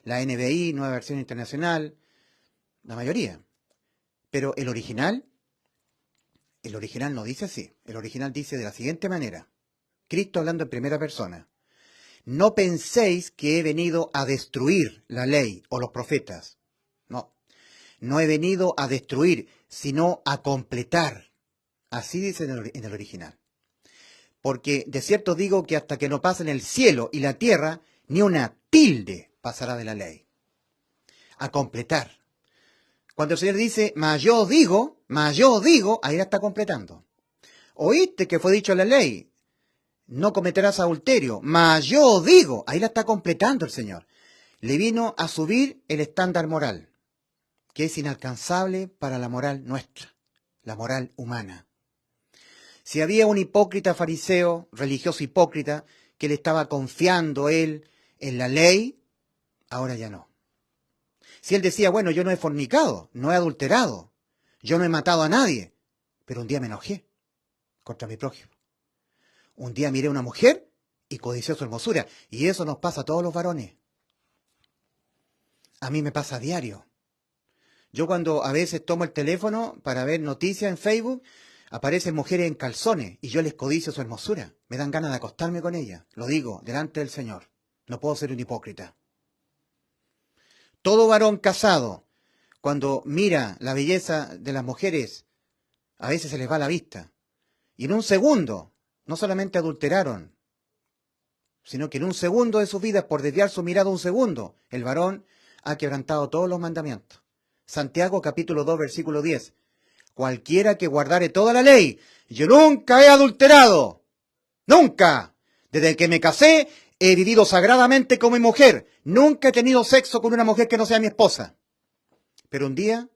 la NBI, Nueva Versión Internacional, la mayoría. Pero el original no dice así. El original dice de la siguiente manera. Cristo hablando en primera persona. No penséis que he venido a destruir la ley o los profetas. No he venido a destruir, sino a completar. Así dice en el original. Porque de cierto digo que hasta que no pasen el cielo y la tierra, ni una tilde pasará de la ley. A completar. Cuando el Señor dice, mas yo digo, ahí la está completando. Oíste que fue dicho en la ley, no cometerás adulterio, mas yo digo, ahí la está completando el Señor. Le vino a subir el estándar moral, que es inalcanzable para la moral nuestra, la moral humana. Si había un hipócrita fariseo, religioso hipócrita, que le estaba confiando él en la ley, ahora ya no. Si él decía, bueno, yo no he fornicado, no he adulterado, yo no he matado a nadie, pero un día me enojé contra mi prójimo. Un día miré a una mujer y codicié su hermosura, y eso nos pasa a todos los varones. A mí me pasa a diario. Yo cuando a veces tomo el teléfono para ver noticias en Facebook, aparecen mujeres en calzones y yo les codicio su hermosura. Me dan ganas de acostarme con ellas. Lo digo, delante del Señor. No puedo ser un hipócrita. Todo varón casado, cuando mira la belleza de las mujeres, a veces se les va la vista. Y en un segundo, no solamente adulteraron, sino que en un segundo de su vida, por desviar su mirada un segundo, el varón ha quebrantado todos los mandamientos. Santiago capítulo 2, versículo 10. Cualquiera que guardare toda la ley, yo nunca he adulterado, nunca. Desde que me casé, he vivido sagradamente con mi mujer. Nunca he tenido sexo con una mujer que no sea mi esposa. Pero un día,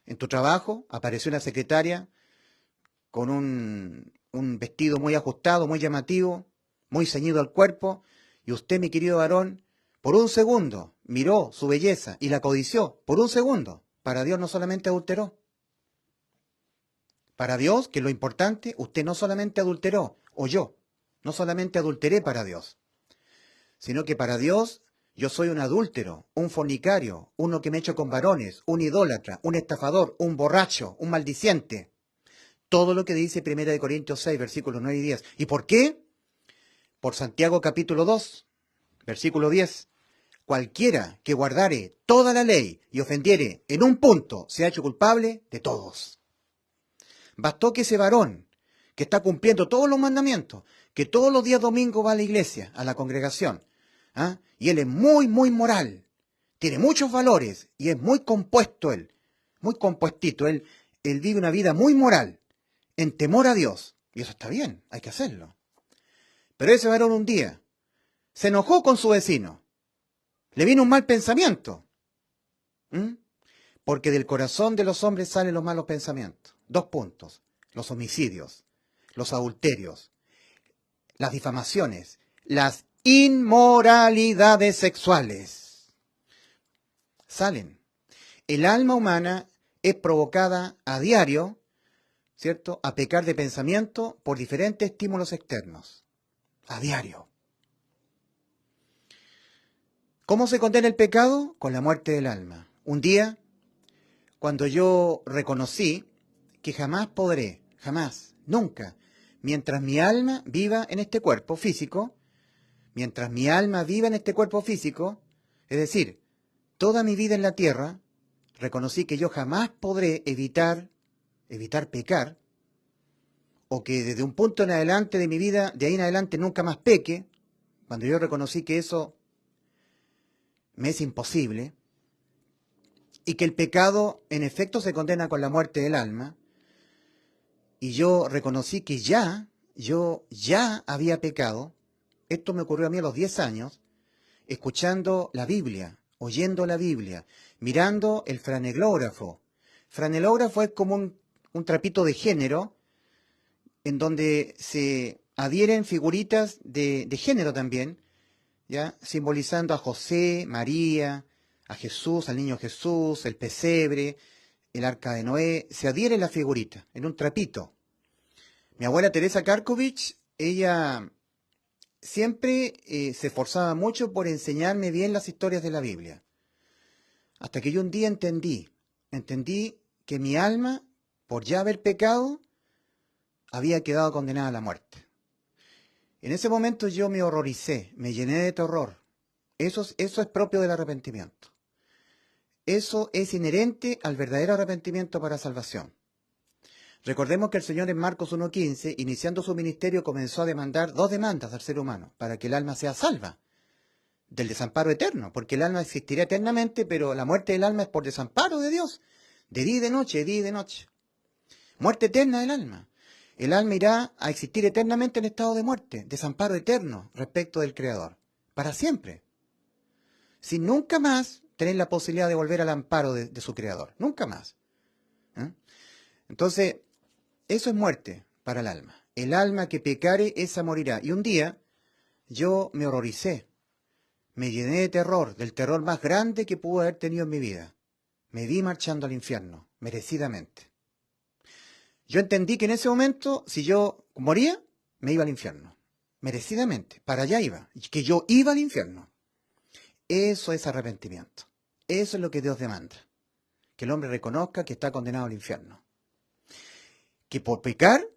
en tu trabajo, apareció una secretaria con un vestido muy ajustado, muy llamativo, muy ceñido al cuerpo, y usted, mi querido varón, por un segundo miró su belleza y la codició, por un segundo. Para Dios no solamente adulteró. Para Dios, que es lo importante, usted no solamente adulteró, o yo, no solamente adulteré para Dios, sino que para Dios yo soy un adúltero, un fornicario, uno que me echo con varones, un idólatra, un estafador, un borracho, un maldiciente. todo lo que dice 1 Corintios 6, versículos 9 y 10. ¿Y por qué? Por Santiago capítulo 2, versículo 10. Cualquiera que guardare toda la ley y ofendiere en un punto, se ha hecho culpable de todos. Bastó que ese varón, que está cumpliendo todos los mandamientos, que todos los días domingos va a la iglesia, a la congregación, y él es muy, muy moral, tiene muchos valores y es muy compuesto él, muy compuestito, él vive una vida muy moral, en temor a Dios, y eso está bien, hay que hacerlo. Pero ese varón un día se enojó con su vecino, le vino un mal pensamiento, porque del corazón de los hombres salen los malos pensamientos. 2 puntos, los homicidios, los adulterios, las difamaciones, las inmoralidades sexuales. Salen. El alma humana es provocada a diario, ¿cierto?, a pecar de pensamiento por diferentes estímulos externos. A diario. ¿Cómo se condena el pecado? Con la muerte del alma. Un día, cuando yo reconocí que jamás podré, jamás, nunca, mientras mi alma viva en este cuerpo físico, mientras mi alma viva en este cuerpo físico, es decir, toda mi vida en la tierra, reconocí que yo jamás podré evitar pecar, o que desde un punto en adelante de mi vida, de ahí en adelante nunca más peque, cuando yo reconocí que eso me es imposible, y que el pecado en efecto se condena con la muerte del alma, y yo reconocí que yo ya había pecado. Esto me ocurrió a mí a los 10 años, escuchando la Biblia, oyendo la Biblia, mirando el franeglógrafo. Franeglógrafo es como un trapito de género en donde se adhieren figuritas de género también, ¿ya?, simbolizando a José, María, a Jesús, al niño Jesús, el pesebre, el arca de Noé. Se adhiere la figurita en un trapito. Mi abuela Teresa Karkovich, ella siempre se esforzaba mucho por enseñarme bien las historias de la Biblia. Hasta que yo un día entendí que mi alma, por ya haber pecado, había quedado condenada a la muerte. En ese momento yo me horroricé, me llené de terror. Eso es propio del arrepentimiento. Eso es inherente al verdadero arrepentimiento para salvación. Recordemos que el Señor en Marcos 1.15, iniciando su ministerio, comenzó a demandar 2 demandas al ser humano para que el alma sea salva del desamparo eterno, porque el alma existirá eternamente, pero la muerte del alma es por desamparo de Dios, de día y de noche, de día y de noche. Muerte eterna del alma. El alma irá a existir eternamente en estado de muerte, desamparo eterno respecto del Creador, para siempre, sin nunca más tener la posibilidad de volver al amparo de su Creador, nunca más. Entonces, eso es muerte para el alma. El alma que pecare, esa morirá. Y un día yo me horroricé, me llené de terror, del terror más grande que pude haber tenido en mi vida. Me vi marchando al infierno, merecidamente. Yo entendí que en ese momento, si yo moría, me iba al infierno, merecidamente, para allá iba, y que yo iba al infierno. Eso es arrepentimiento. Eso es lo que Dios demanda, que el hombre reconozca que está condenado al infierno. Que por pecar,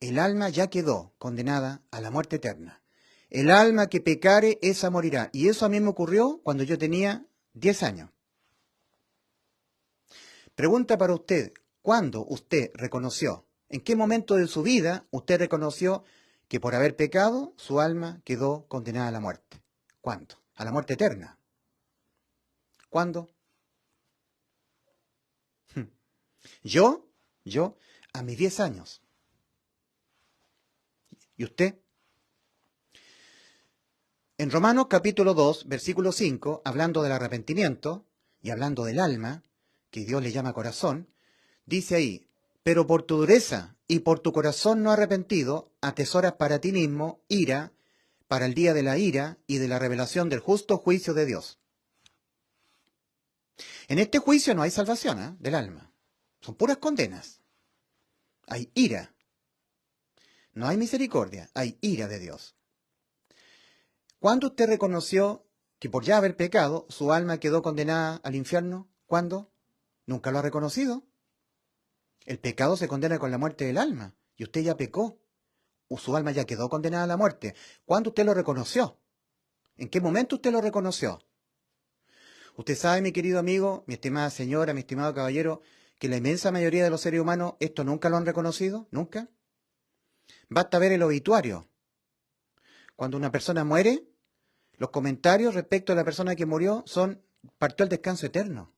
el alma ya quedó condenada a la muerte eterna. El alma que pecare, esa morirá. Y eso a mí me ocurrió cuando yo tenía 10 años. Pregunta para usted, ¿cuándo usted reconoció, en qué momento de su vida usted reconoció que por haber pecado su alma quedó condenada a la muerte? ¿Cuándo? A la muerte eterna. ¿Cuándo? Yo, a mis 10 años. ¿Y usted? En Romanos capítulo 2, versículo 5, hablando del arrepentimiento y hablando del alma, que Dios le llama corazón, dice ahí, pero por tu dureza y por tu corazón no arrepentido, atesoras para ti mismo ira, para el día de la ira y de la revelación del justo juicio de Dios. En este juicio no hay salvación del alma, son puras condenas. Hay ira, no hay misericordia, hay ira de Dios. ¿Cuándo usted reconoció que por ya haber pecado su alma quedó condenada al infierno? ¿Cuándo? ¿Nunca lo ha reconocido? El pecado se condena con la muerte del alma. Y usted ya pecó. O su alma ya quedó condenada a la muerte. ¿Cuándo usted lo reconoció? ¿En qué momento usted lo reconoció? Usted sabe, mi querido amigo, mi estimada señora, mi estimado caballero, que la inmensa mayoría de los seres humanos esto nunca lo han reconocido. ¿Nunca? Basta ver el obituario. Cuando una persona muere, los comentarios respecto a la persona que murió son: partió al descanso eterno.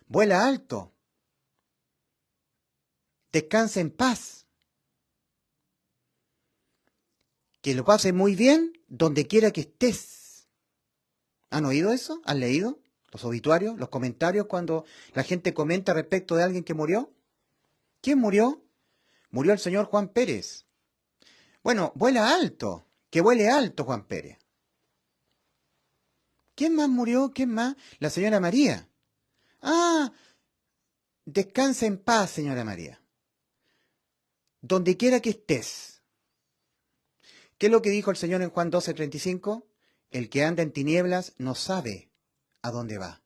Vuela alto. Descansa en paz. Que lo pase muy bien donde quiera que estés. ¿Han oído eso? ¿Han leído los obituarios, los comentarios cuando la gente comenta respecto de alguien que murió? ¿Quién murió? Murió el señor Juan Pérez. Bueno, vuela alto. Que vuele alto Juan Pérez. ¿Quién más murió? ¿Quién más? La señora María. Ah, descansa en paz, señora María. Donde quiera que estés. ¿Qué es lo que dijo el Señor en Juan 12:35? El que anda en tinieblas no sabe a dónde va.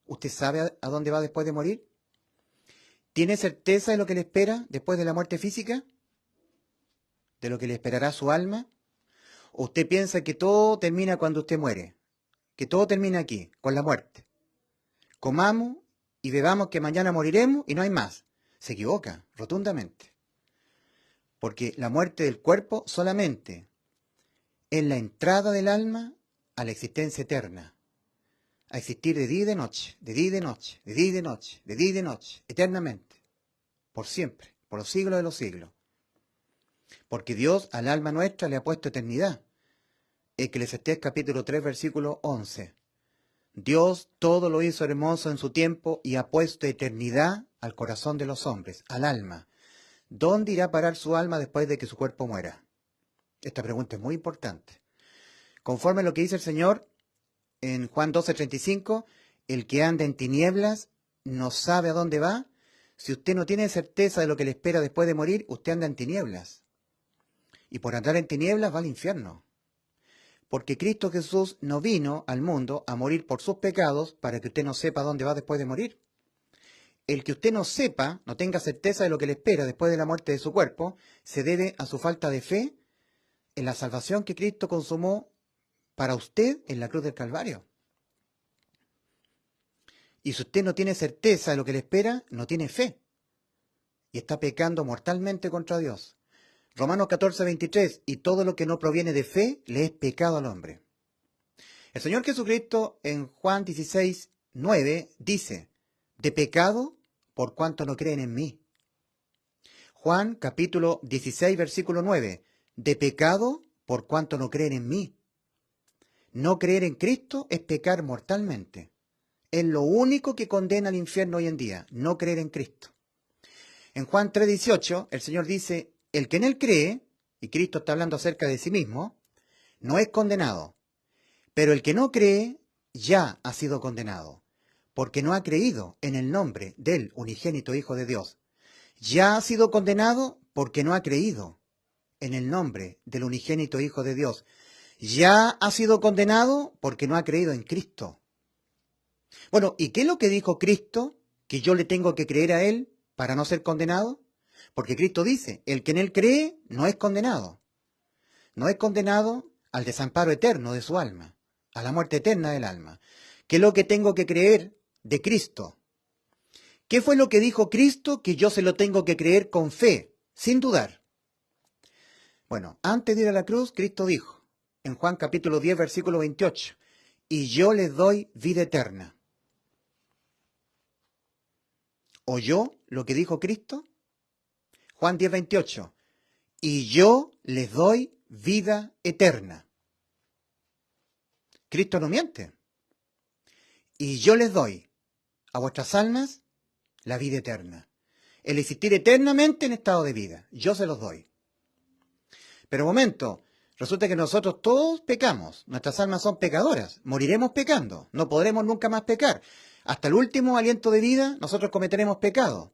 ¿Usted sabe a dónde va después de morir? ¿Tiene certeza de lo que le espera después de la muerte física? ¿De lo que le esperará su alma? ¿O usted piensa que todo termina cuando usted muere? Que todo termina aquí, con la muerte. Comamos y bebamos que mañana moriremos y no hay más. Se equivoca, rotundamente. Porque la muerte del cuerpo solamente es la entrada del alma a la existencia eterna. A existir de día y de noche, de día y de noche, de día y de noche, de día y de noche, eternamente. Por siempre, por los siglos de los siglos. Porque Dios al alma nuestra le ha puesto eternidad. Eclesiastés capítulo 3, versículo 11. Dios todo lo hizo hermoso en su tiempo y ha puesto eternidad al corazón de los hombres, al alma. ¿Dónde irá a parar su alma después de que su cuerpo muera? Esta pregunta es muy importante. Conforme a lo que dice el Señor en Juan 12:35, el que anda en tinieblas no sabe a dónde va. Si usted no tiene certeza de lo que le espera después de morir, usted anda en tinieblas. Y por andar en tinieblas va al infierno. Porque Cristo Jesús no vino al mundo a morir por sus pecados para que usted no sepa dónde va después de morir. El que usted no sepa, no tenga certeza de lo que le espera después de la muerte de su cuerpo, se debe a su falta de fe en la salvación que Cristo consumó para usted en la cruz del Calvario. Y si usted no tiene certeza de lo que le espera, no tiene fe. Y está pecando mortalmente contra Dios. Romanos 14:23, y todo lo que no proviene de fe le es pecado al hombre. El Señor Jesucristo en Juan 16:9 dice: de pecado por cuanto no creen en mí. Juan capítulo 16, versículo 9, de pecado por cuanto no creen en mí. No creer en Cristo es pecar mortalmente. Es lo único que condena al infierno hoy en día, no creer en Cristo. En Juan 3:18, el Señor dice: el que en Él cree, y Cristo está hablando acerca de sí mismo, no es condenado. Pero el que no cree ya ha sido condenado, porque no ha creído en el nombre del unigénito Hijo de Dios. Ya ha sido condenado porque no ha creído en el nombre del unigénito Hijo de Dios. Ya ha sido condenado porque no ha creído en Cristo. Bueno, ¿y qué es lo que dijo Cristo? ¿Que yo le tengo que creer a Él para no ser condenado? Porque Cristo dice: el que en Él cree no es condenado. No es condenado al desamparo eterno de su alma, a la muerte eterna del alma. ¿Qué es lo que tengo que creer de Cristo? ¿Qué fue lo que dijo Cristo que yo se lo tengo que creer con fe, sin dudar? Bueno, antes de ir a la cruz, Cristo dijo, en Juan capítulo 10, versículo 28, y yo les doy vida eterna. ¿Oyó lo que dijo Cristo? Juan 10, 28, y yo les doy vida eterna. Cristo no miente. Y yo les doy a vuestras almas la vida eterna. El existir eternamente en estado de vida. Yo se los doy. Pero un momento, resulta que nosotros todos pecamos. Nuestras almas son pecadoras. Moriremos pecando. No podremos nunca más pecar. Hasta el último aliento de vida nosotros cometeremos pecado.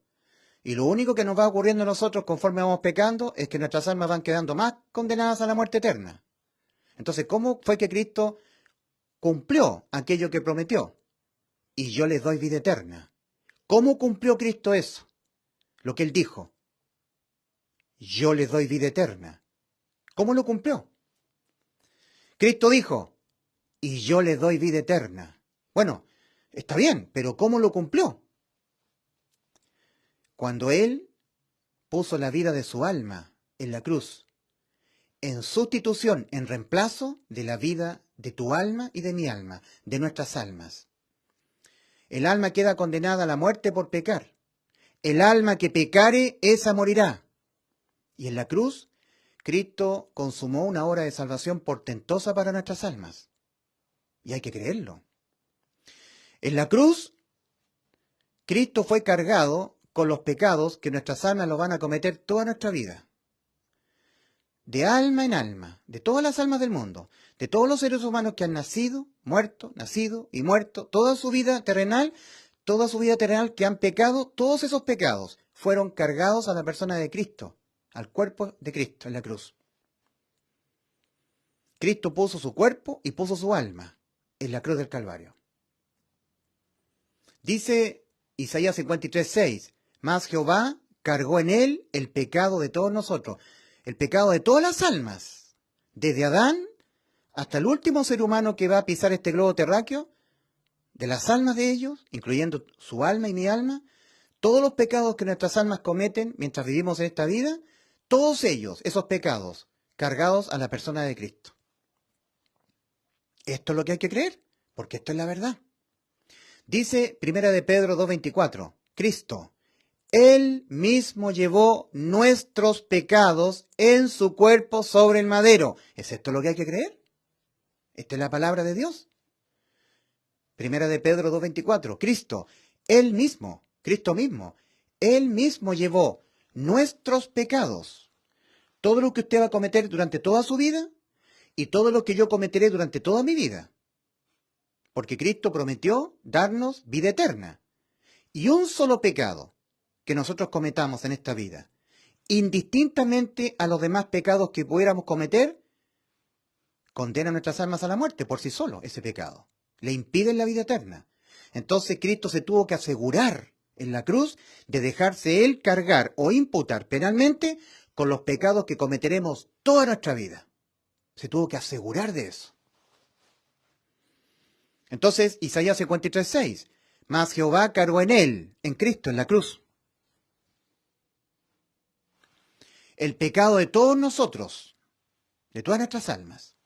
Y lo único que nos va ocurriendo a nosotros conforme vamos pecando es que nuestras almas van quedando más condenadas a la muerte eterna. Entonces, ¿cómo fue que Cristo cumplió aquello que prometió? Y yo les doy vida eterna. ¿Cómo cumplió Cristo eso? lo que Él dijo. Yo les doy vida eterna. ¿Cómo lo cumplió? Cristo dijo, y yo les doy vida eterna. Bueno, está bien, pero ¿cómo lo cumplió? Cuando Él puso la vida de su alma en la cruz, en sustitución, en reemplazo de la vida de tu alma y de mi alma, de nuestras almas. El alma queda condenada a la muerte por pecar. El alma que pecare, esa morirá. Y en la cruz, Cristo consumó una obra de salvación portentosa para nuestras almas. Y hay que creerlo. En la cruz, Cristo fue cargado con los pecados que nuestras almas lo van a cometer toda nuestra vida. De alma en alma, de todas las almas del mundo, de todos los seres humanos que han nacido y muerto, toda su vida terrenal que han pecado, todos esos pecados fueron cargados a la persona de Cristo, al cuerpo de Cristo en la cruz. Cristo puso su cuerpo y puso su alma en la cruz del Calvario. Dice Isaías 53:6, mas Jehová cargó en él el pecado de todos nosotros, el pecado de todas las almas, desde Adán hasta el último ser humano que va a pisar este globo terráqueo, de las almas de ellos, incluyendo su alma y mi alma, todos los pecados que nuestras almas cometen mientras vivimos en esta vida, todos ellos, esos pecados, cargados a la persona de Cristo. Esto es lo que hay que creer, porque esto es la verdad. Dice 1 de Pedro 2:24, Cristo, Él mismo llevó nuestros pecados en su cuerpo sobre el madero. ¿Es esto lo que hay que creer? Esta es la palabra de Dios. 1 de Pedro 2:24, Cristo mismo, Él mismo llevó nuestros pecados. Todo lo que usted va a cometer durante toda su vida y todo lo que yo cometeré durante toda mi vida. Porque Cristo prometió darnos vida eterna. Y un solo pecado que nosotros cometamos en esta vida, indistintamente a los demás pecados que pudiéramos cometer, condena nuestras almas a la muerte por sí solo, ese pecado. Le impiden la vida eterna. Entonces Cristo se tuvo que asegurar en la cruz de dejarse Él cargar o imputar penalmente con los pecados que cometeremos toda nuestra vida. Se tuvo que asegurar de eso. Entonces, Isaías 53:6, mas Jehová cargó en Él, en Cristo, en la cruz, el pecado de todos nosotros, de todas nuestras almas.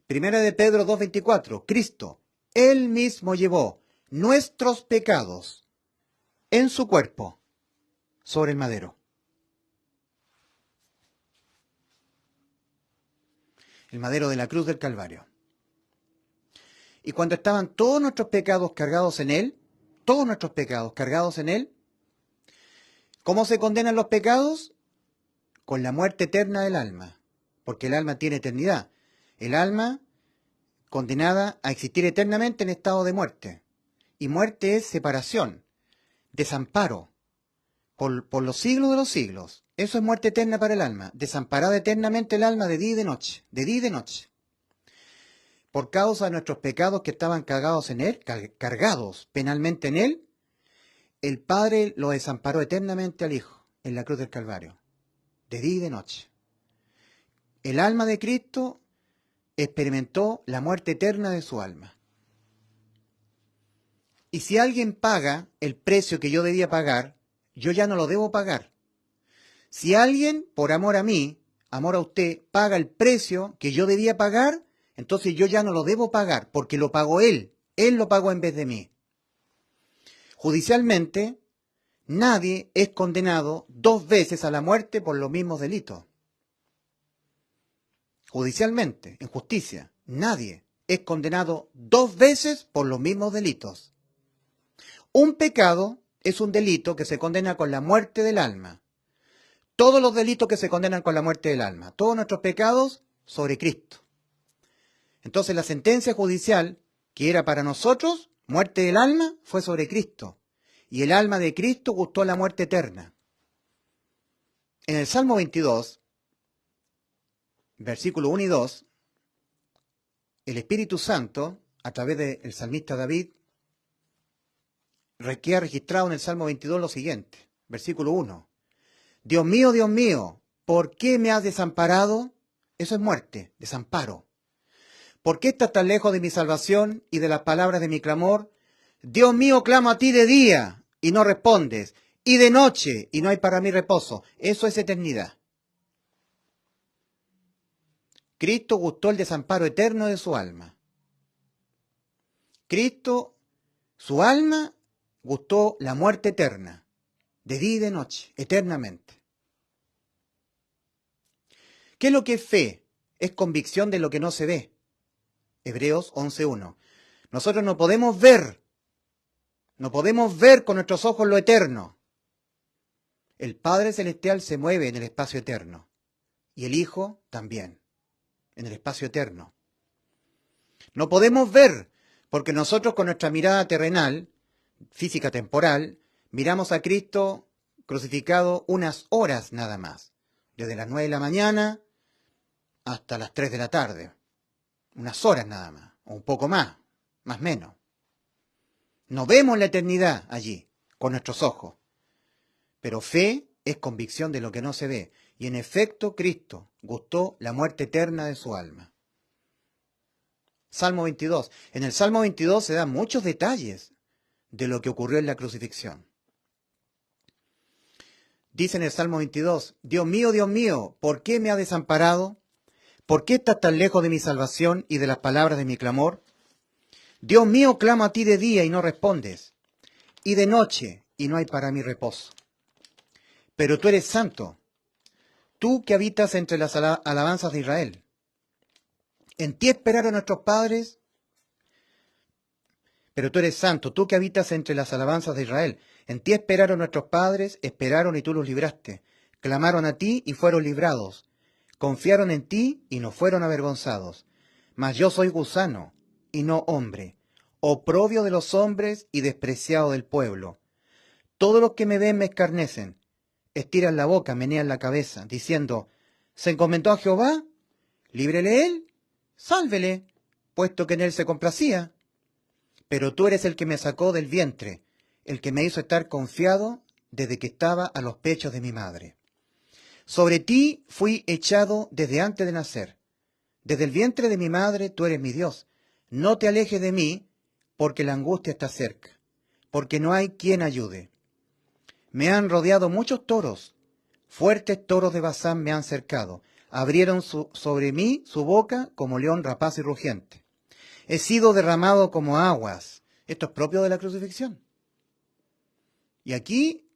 1 de Pedro 2:24, Cristo, Él mismo llevó nuestros pecados en su cuerpo sobre el madero. El madero de la cruz del Calvario. Y cuando estaban todos nuestros pecados cargados en Él, ¿cómo se condenan los pecados? Con la muerte eterna del alma, porque el alma tiene eternidad. El alma condenada a existir eternamente en estado de muerte. Y muerte es separación, desamparo, por los siglos de los siglos. Eso es muerte eterna para el alma, desamparada eternamente el alma de día y de noche. Por causa de nuestros pecados que estaban cargados en Él, cargados penalmente en Él, el Padre lo desamparó eternamente al Hijo en la cruz del Calvario, de día y de noche. El alma de Cristo experimentó la muerte eterna de su alma. Y si alguien paga el precio que yo debía pagar, yo ya no lo debo pagar. Si alguien, por amor a mí, amor a usted, paga el precio que yo debía pagar, entonces yo ya no lo debo pagar, porque lo pagó Él. Él lo pagó en vez de mí. Judicialmente, nadie es condenado 2 veces a la muerte por los mismos delitos. Judicialmente, en justicia, nadie es condenado 2 veces por los mismos delitos. Un pecado es un delito que se condena con la muerte del alma. Todos los delitos que se condenan con la muerte del alma, todos nuestros pecados sobre Cristo. Entonces la sentencia judicial, que era para nosotros, muerte del alma, fue sobre Cristo. Y el alma de Cristo gustó la muerte eterna. En el Salmo 22, versículo 1 y 2, el Espíritu Santo, a través del salmista David, queda registrado en el Salmo 22 lo siguiente. versículo 1. Dios mío, ¿por qué me has desamparado? Eso es muerte, desamparo. ¿Por qué estás tan lejos de mi salvación y de las palabras de mi clamor? Dios mío, clamo a ti de día y no respondes, y de noche y no hay para mí reposo. Eso es eternidad. Cristo gustó el desamparo eterno de su alma. Cristo, su alma, gustó la muerte eterna, de día y de noche, eternamente. ¿Qué es lo que es fe? Es convicción de lo que no se ve. Hebreos 11:1. Nosotros no podemos ver con nuestros ojos lo eterno. El Padre Celestial se mueve en el espacio eterno y el Hijo también, en el espacio eterno. No podemos ver porque nosotros con nuestra mirada terrenal, física temporal, miramos a Cristo crucificado unas horas nada más, desde las 9 de la mañana hasta las 3 de la tarde, unas horas nada más, o un poco más menos. No vemos la eternidad allí, con nuestros ojos, pero fe es convicción de lo que no se ve, y en efecto Cristo gustó la muerte eterna de su alma. Salmo 22. En el Salmo 22 se dan muchos detalles de lo que ocurrió en la crucifixión. Dice en el Salmo 22, Dios mío, ¿por qué me has desamparado? ¿Por qué estás tan lejos de mi salvación y de las palabras de mi clamor? Dios mío, clamo a ti de día y no respondes, y de noche y no hay para mí reposo. Pero tú eres santo, tú que habitas entre las alabanzas de Israel. En ti esperaron nuestros padres, pero tú eres santo, tú que habitas entre las alabanzas de Israel. En ti esperaron nuestros padres, esperaron y tú los libraste. Clamaron a ti y fueron librados. Confiaron en ti y no fueron avergonzados. Mas yo soy gusano y no hombre, oprobio de los hombres y despreciado del pueblo. Todos los que me ven me escarnecen, estiran la boca, menean la cabeza, diciendo, ¿se encomendó a Jehová? Líbrele él, sálvele, puesto que en él se complacía. Pero tú eres el que me sacó del vientre, el que me hizo estar confiado desde que estaba a los pechos de mi madre. Sobre ti fui echado desde antes de nacer. Desde el vientre de mi madre tú eres mi Dios. No te alejes de mí, porque la angustia está cerca, porque no hay quien ayude. Me han rodeado muchos toros, fuertes toros de Basán me han cercado. Abrieron sobre mí su boca como león rapaz y rugiente. He sido derramado como aguas. Esto es propio de la crucifixión. Y aquí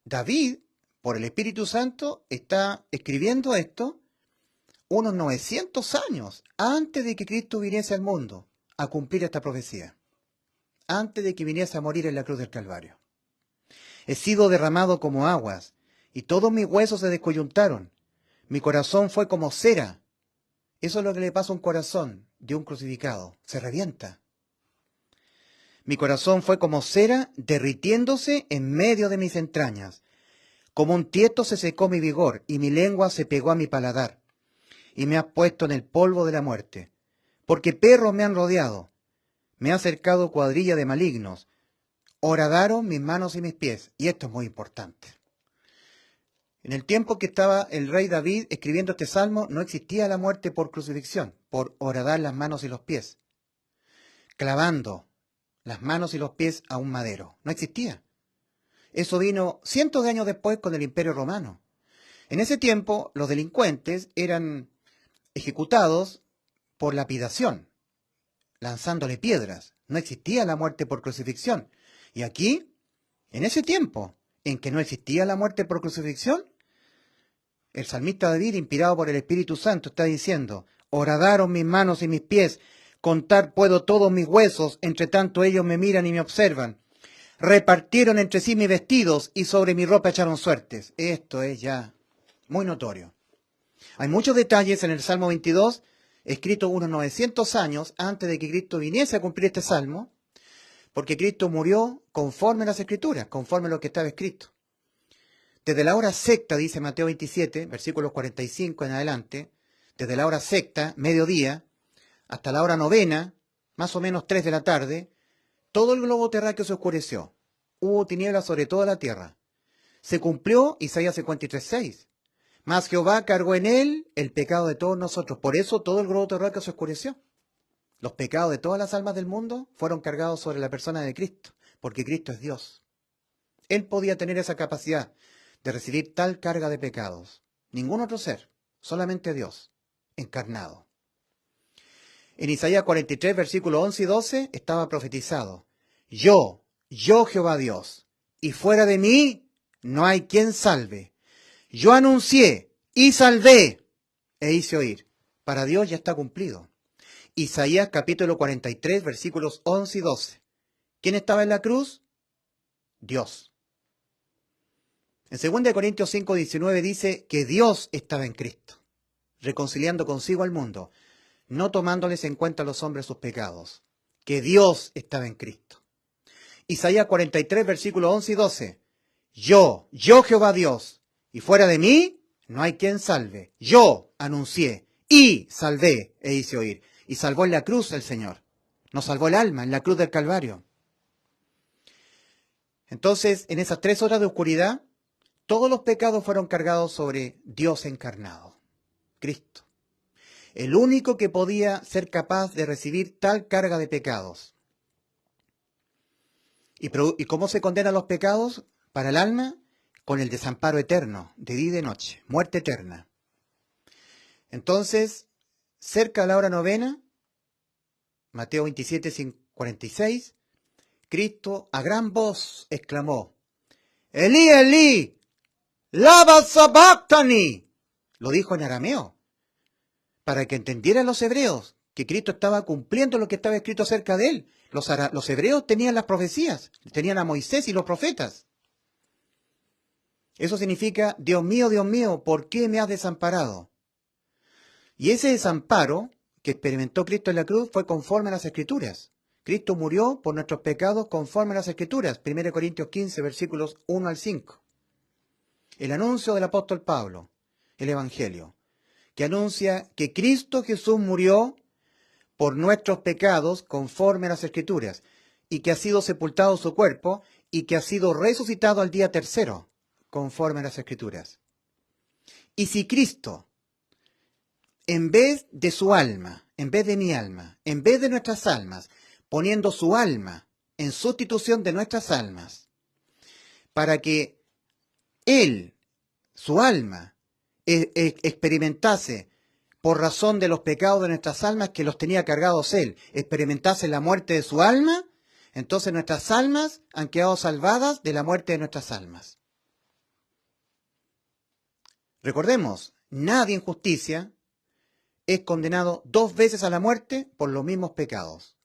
David, por el Espíritu Santo, está escribiendo esto unos 900 años antes de que Cristo viniese al mundo a cumplir esta profecía, antes de que viniese a morir en la cruz del Calvario. He sido derramado como aguas, y todos mis huesos se descoyuntaron. Mi corazón fue como cera. Eso es lo que le pasa a un corazón de un crucificado, se revienta. Mi corazón fue como cera derritiéndose en medio de mis entrañas. Como un tiesto se secó mi vigor, y mi lengua se pegó a mi paladar. Y me has puesto en el polvo de la muerte. Porque perros me han rodeado. Me ha cercado cuadrilla de malignos. Horadaron mis manos y mis pies. Y esto es muy importante. En el tiempo que estaba el rey David escribiendo este salmo, no existía la muerte por crucifixión, por horadar las manos y los pies, clavando las manos y los pies a un madero. No existía. Eso vino cientos de años después con el Imperio Romano. En ese tiempo, los delincuentes eran ejecutados por lapidación, lanzándole piedras. No existía la muerte por crucifixión. Y aquí, en ese tiempo en que no existía la muerte por crucifixión, el salmista David, inspirado por el Espíritu Santo, está diciendo, horadaron mis manos y mis pies, contar puedo todos mis huesos, entre tanto ellos me miran y me observan. Repartieron entre sí mis vestidos y sobre mi ropa echaron suertes. Esto es ya muy notorio. Hay muchos detalles en el Salmo 22, escrito unos 900 años antes de que Cristo viniese a cumplir este salmo, porque Cristo murió conforme a las Escrituras, conforme a lo que estaba escrito. Desde la hora sexta, dice Mateo 27, versículos 45 en adelante, desde la hora sexta, mediodía, hasta la hora novena, más o menos 3 de la tarde, todo el globo terráqueo se oscureció. Hubo tinieblas sobre toda la tierra. se cumplió Isaías 53:6. Mas Jehová cargó en él el pecado de todos nosotros. Por eso todo el globo terráqueo se oscureció. Los pecados de todas las almas del mundo fueron cargados sobre la persona de Cristo, porque Cristo es Dios. Él podía tener esa capacidad de recibir tal carga de pecados. Ningún otro ser, solamente Dios, encarnado. En Isaías 43, versículos 11 y 12, estaba profetizado: yo Jehová Dios, y fuera de mí no hay quien salve. Yo anuncié y salvé e hice oír. Para Dios ya está cumplido. Isaías capítulo 43, versículos 11 y 12. ¿Quién estaba en la cruz? Dios. En 2 Corintios 5, 19 dice que Dios estaba en Cristo, reconciliando consigo al mundo, no tomándoles en cuenta a los hombres sus pecados, que Dios estaba en Cristo. Isaías 43, versículos 11 y 12. Yo Jehová Dios, y fuera de mí no hay quien salve. Yo anuncié y salvé e hice oír. Y salvó en la cruz el Señor. Nos salvó el alma en la cruz del Calvario. Entonces, en esas 3 horas de oscuridad, todos los pecados fueron cargados sobre Dios encarnado, Cristo. El único que podía ser capaz de recibir tal carga de pecados. ¿Y cómo se condenan los pecados para el alma? Con el desamparo eterno, de día y de noche, muerte eterna. Entonces, cerca de la hora novena, Mateo 27, 46, Cristo a gran voz exclamó: Elí, Elí, lama sabactani. Lo dijo en arameo, para que entendieran los hebreos que Cristo estaba cumpliendo lo que estaba escrito acerca de él. Los hebreos tenían las profecías, tenían a Moisés y los profetas. Eso significa: Dios mío, ¿por qué me has desamparado? Y ese desamparo que experimentó Cristo en la cruz fue conforme a las Escrituras. Cristo murió por nuestros pecados conforme a las Escrituras. 1 Corintios 15, versículos 1 al 5. El anuncio del apóstol Pablo, el Evangelio, que anuncia que Cristo Jesús murió por nuestros pecados conforme a las Escrituras, y que ha sido sepultado su cuerpo, y que ha sido resucitado al día tercero, conforme a las Escrituras. Y si Cristo, en vez de su alma, en vez de mi alma, en vez de nuestras almas, poniendo su alma en sustitución de nuestras almas, para que Él, su alma, experimentase, por razón de los pecados de nuestras almas que los tenía cargados Él, experimentase la muerte de su alma, entonces nuestras almas han quedado salvadas de la muerte de nuestras almas. Recordemos, nadie en justicia es condenado 2 veces a la muerte por los mismos pecados,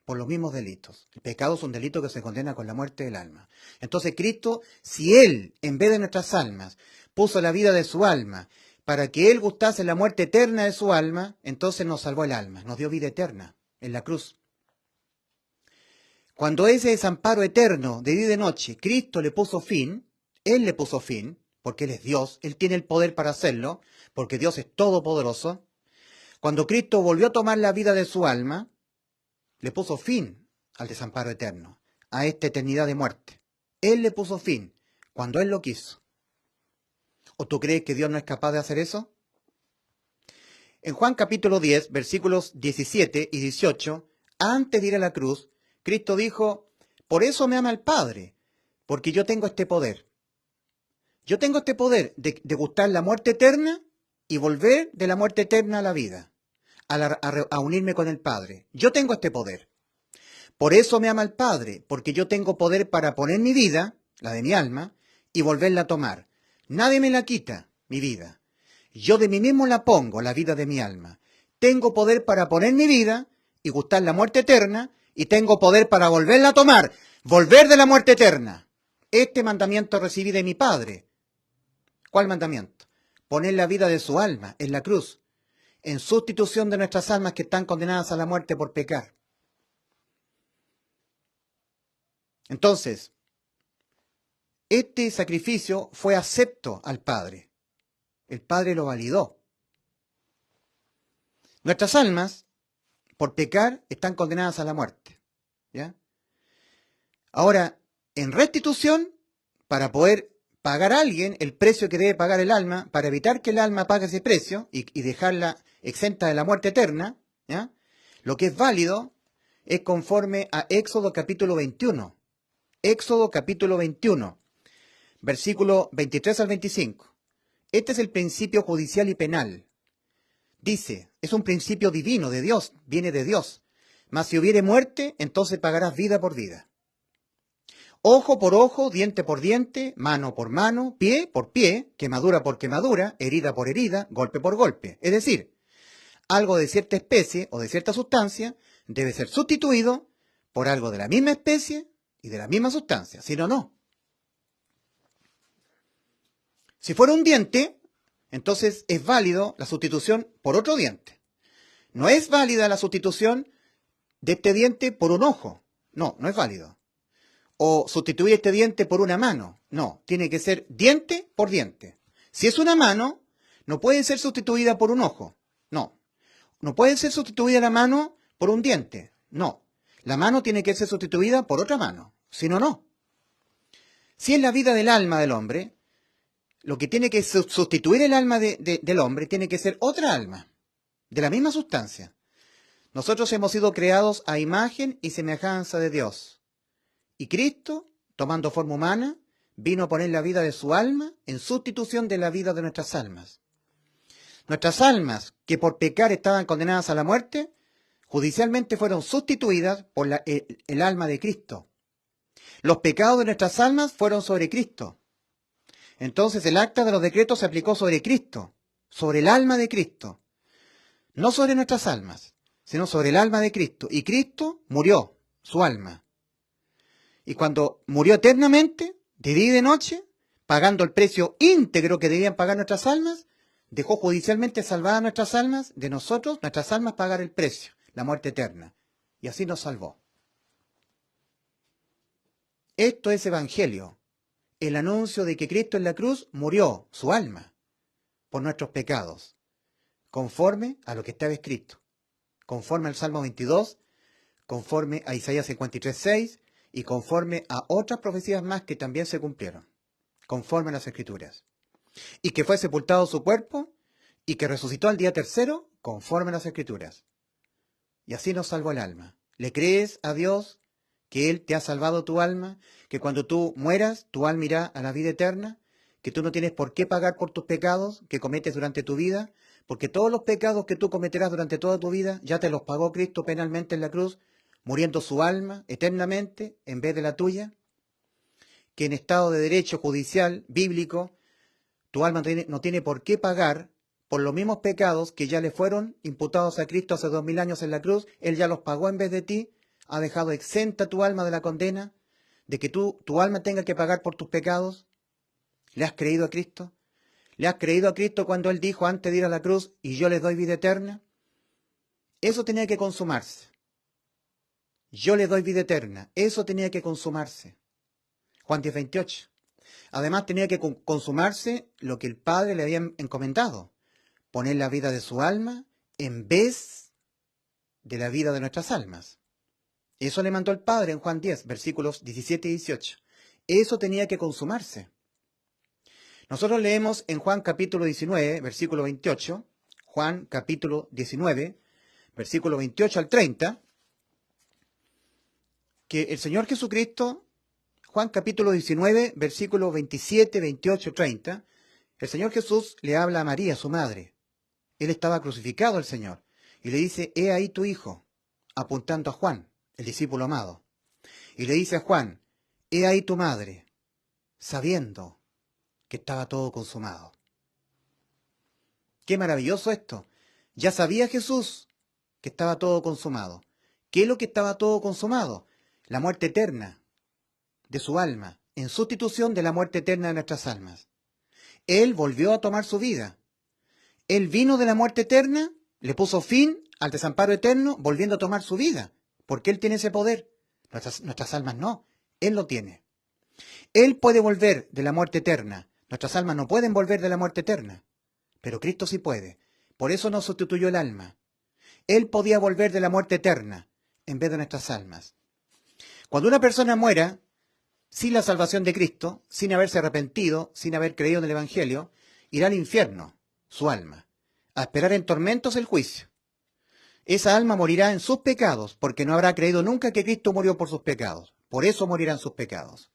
por los mismos delitos. El pecado es un delito que se condena con la muerte del alma. Entonces Cristo, si Él, en vez de nuestras almas, puso la vida de su alma para que Él gustase la muerte eterna de su alma, entonces nos salvó el alma, nos dio vida eterna en la cruz. Cuando ese desamparo eterno de día y de noche, Cristo le puso fin, Él le puso fin, porque Él es Dios, Él tiene el poder para hacerlo, porque Dios es todopoderoso. Cuando Cristo volvió a tomar la vida de su alma, le puso fin al desamparo eterno, a esta eternidad de muerte. Él le puso fin cuando Él lo quiso. ¿O tú crees que Dios no es capaz de hacer eso? En Juan capítulo 10, versículos 17 y 18, antes de ir a la cruz, Cristo dijo: por eso me ama el Padre, porque yo tengo este poder. Yo tengo este poder de gustar la muerte eterna y volver de la muerte eterna a la vida, a unirme con el Padre. Yo tengo este poder. Por eso me ama el Padre, porque yo tengo poder para poner mi vida, la de mi alma, y volverla a tomar. Nadie me la quita, mi vida. Yo de mí mismo la pongo, la vida de mi alma. Tengo poder para poner mi vida y gustar la muerte eterna, y tengo poder para volverla a tomar, volver de la muerte eterna. Este mandamiento recibí de mi Padre. ¿Cuál mandamiento? Poner la vida de su alma en la cruz, en sustitución de nuestras almas que están condenadas a la muerte por pecar. Entonces, este sacrificio fue acepto al Padre. El Padre lo validó. Nuestras almas, por pecar, están condenadas a la muerte. ¿Ya? Ahora, en restitución, para pagar a alguien el precio que debe pagar el alma, para evitar que el alma pague ese precio y dejarla exenta de la muerte eterna, ¿ya? Lo que es válido es conforme a Éxodo capítulo 21. Éxodo capítulo 21, versículo 23 al 25. Este es el principio judicial y penal. Dice, es un principio divino de Dios, viene de Dios. Mas si hubiere muerte, entonces pagarás vida por vida. Ojo por ojo, diente por diente, mano por mano, pie por pie, quemadura por quemadura, herida por herida, golpe por golpe. Es decir, algo de cierta especie o de cierta sustancia debe ser sustituido por algo de la misma especie y de la misma sustancia. Si no, no. Si fuera un diente, entonces es válido la sustitución por otro diente. No es válida la sustitución de este diente por un ojo. No, no es válido. O sustituir este diente por una mano. No, tiene que ser diente por diente. Si es una mano, no puede ser sustituida por un ojo. No. No puede ser sustituida la mano por un diente. No. La mano tiene que ser sustituida por otra mano. Si no, no. Si es la vida del alma del hombre, lo que tiene que sustituir el alma del hombre tiene que ser otra alma, de la misma sustancia. Nosotros hemos sido creados a imagen y semejanza de Dios. Y Cristo, tomando forma humana, vino a poner la vida de su alma en sustitución de la vida de nuestras almas. Nuestras almas, que por pecar estaban condenadas a la muerte, judicialmente fueron sustituidas por el alma de Cristo. Los pecados de nuestras almas fueron sobre Cristo. Entonces el acta de los decretos se aplicó sobre Cristo, sobre el alma de Cristo. No sobre nuestras almas, sino sobre el alma de Cristo. Y Cristo murió, su alma. Y cuando murió eternamente, de día y de noche, pagando el precio íntegro que debían pagar nuestras almas, dejó judicialmente salvadas nuestras almas, de nosotros, nuestras almas, pagar el precio, la muerte eterna. Y así nos salvó. Esto es evangelio, el anuncio de que Cristo en la cruz murió, su alma, por nuestros pecados, conforme a lo que estaba escrito, conforme al Salmo 22, conforme a Isaías 53:6, y conforme a otras profecías más que también se cumplieron, conforme a las Escrituras. Y que fue sepultado su cuerpo, y que resucitó al día tercero, conforme a las Escrituras. Y así nos salvó el alma. ¿Le crees a Dios que Él te ha salvado tu alma? Que cuando tú mueras, tu alma irá a la vida eterna, que tú no tienes por qué pagar por tus pecados que cometes durante tu vida, porque todos los pecados que tú cometerás durante toda tu vida, ya te los pagó Cristo penalmente en la cruz, muriendo su alma eternamente en vez de la tuya, que en estado de derecho judicial, bíblico, tu alma no tiene por qué pagar por los mismos pecados que ya le fueron imputados a Cristo hace 2000 años en la cruz. Él ya los pagó en vez de ti, ha dejado exenta tu alma de la condena, de que tu alma tenga que pagar por tus pecados. ¿Le has creído a Cristo? ¿Le has creído a Cristo cuando Él dijo antes de ir a la cruz, y yo les doy vida eterna? Eso tenía que consumarse. Yo le doy vida eterna. Eso tenía que consumarse. Juan 10:28. Además tenía que consumarse lo que el Padre le había encomendado. Poner la vida de su alma en vez de la vida de nuestras almas. Eso le mandó el Padre en Juan 10, versículos 17 y 18. Eso tenía que consumarse. Nosotros leemos en Juan capítulo 19, versículo 28. Juan capítulo 19, versículo 28 al 30. Que el Señor Jesucristo, Juan capítulo 19, versículos 27, 28, 30, el Señor Jesús le habla a María, su madre. Él estaba crucificado, el Señor, y le dice, he ahí tu hijo, apuntando a Juan, el discípulo amado. Y le dice a Juan, he ahí tu madre, sabiendo que estaba todo consumado. Qué maravilloso esto. Ya sabía Jesús que estaba todo consumado. ¿Qué es lo que estaba todo consumado? La muerte eterna de su alma, en sustitución de la muerte eterna de nuestras almas. Él volvió a tomar su vida. Él vino de la muerte eterna, le puso fin al desamparo eterno, volviendo a tomar su vida, porque Él tiene ese poder. Nuestras almas no, Él lo tiene. Él puede volver de la muerte eterna, nuestras almas no pueden volver de la muerte eterna, pero Cristo sí puede. Por eso nos sustituyó el alma. Él podía volver de la muerte eterna, en vez de nuestras almas. Cuando una persona muera, sin la salvación de Cristo, sin haberse arrepentido, sin haber creído en el Evangelio, irá al infierno, su alma, a esperar en tormentos el juicio. Esa alma morirá en sus pecados, porque no habrá creído nunca que Cristo murió por sus pecados. Por eso morirá en sus pecados.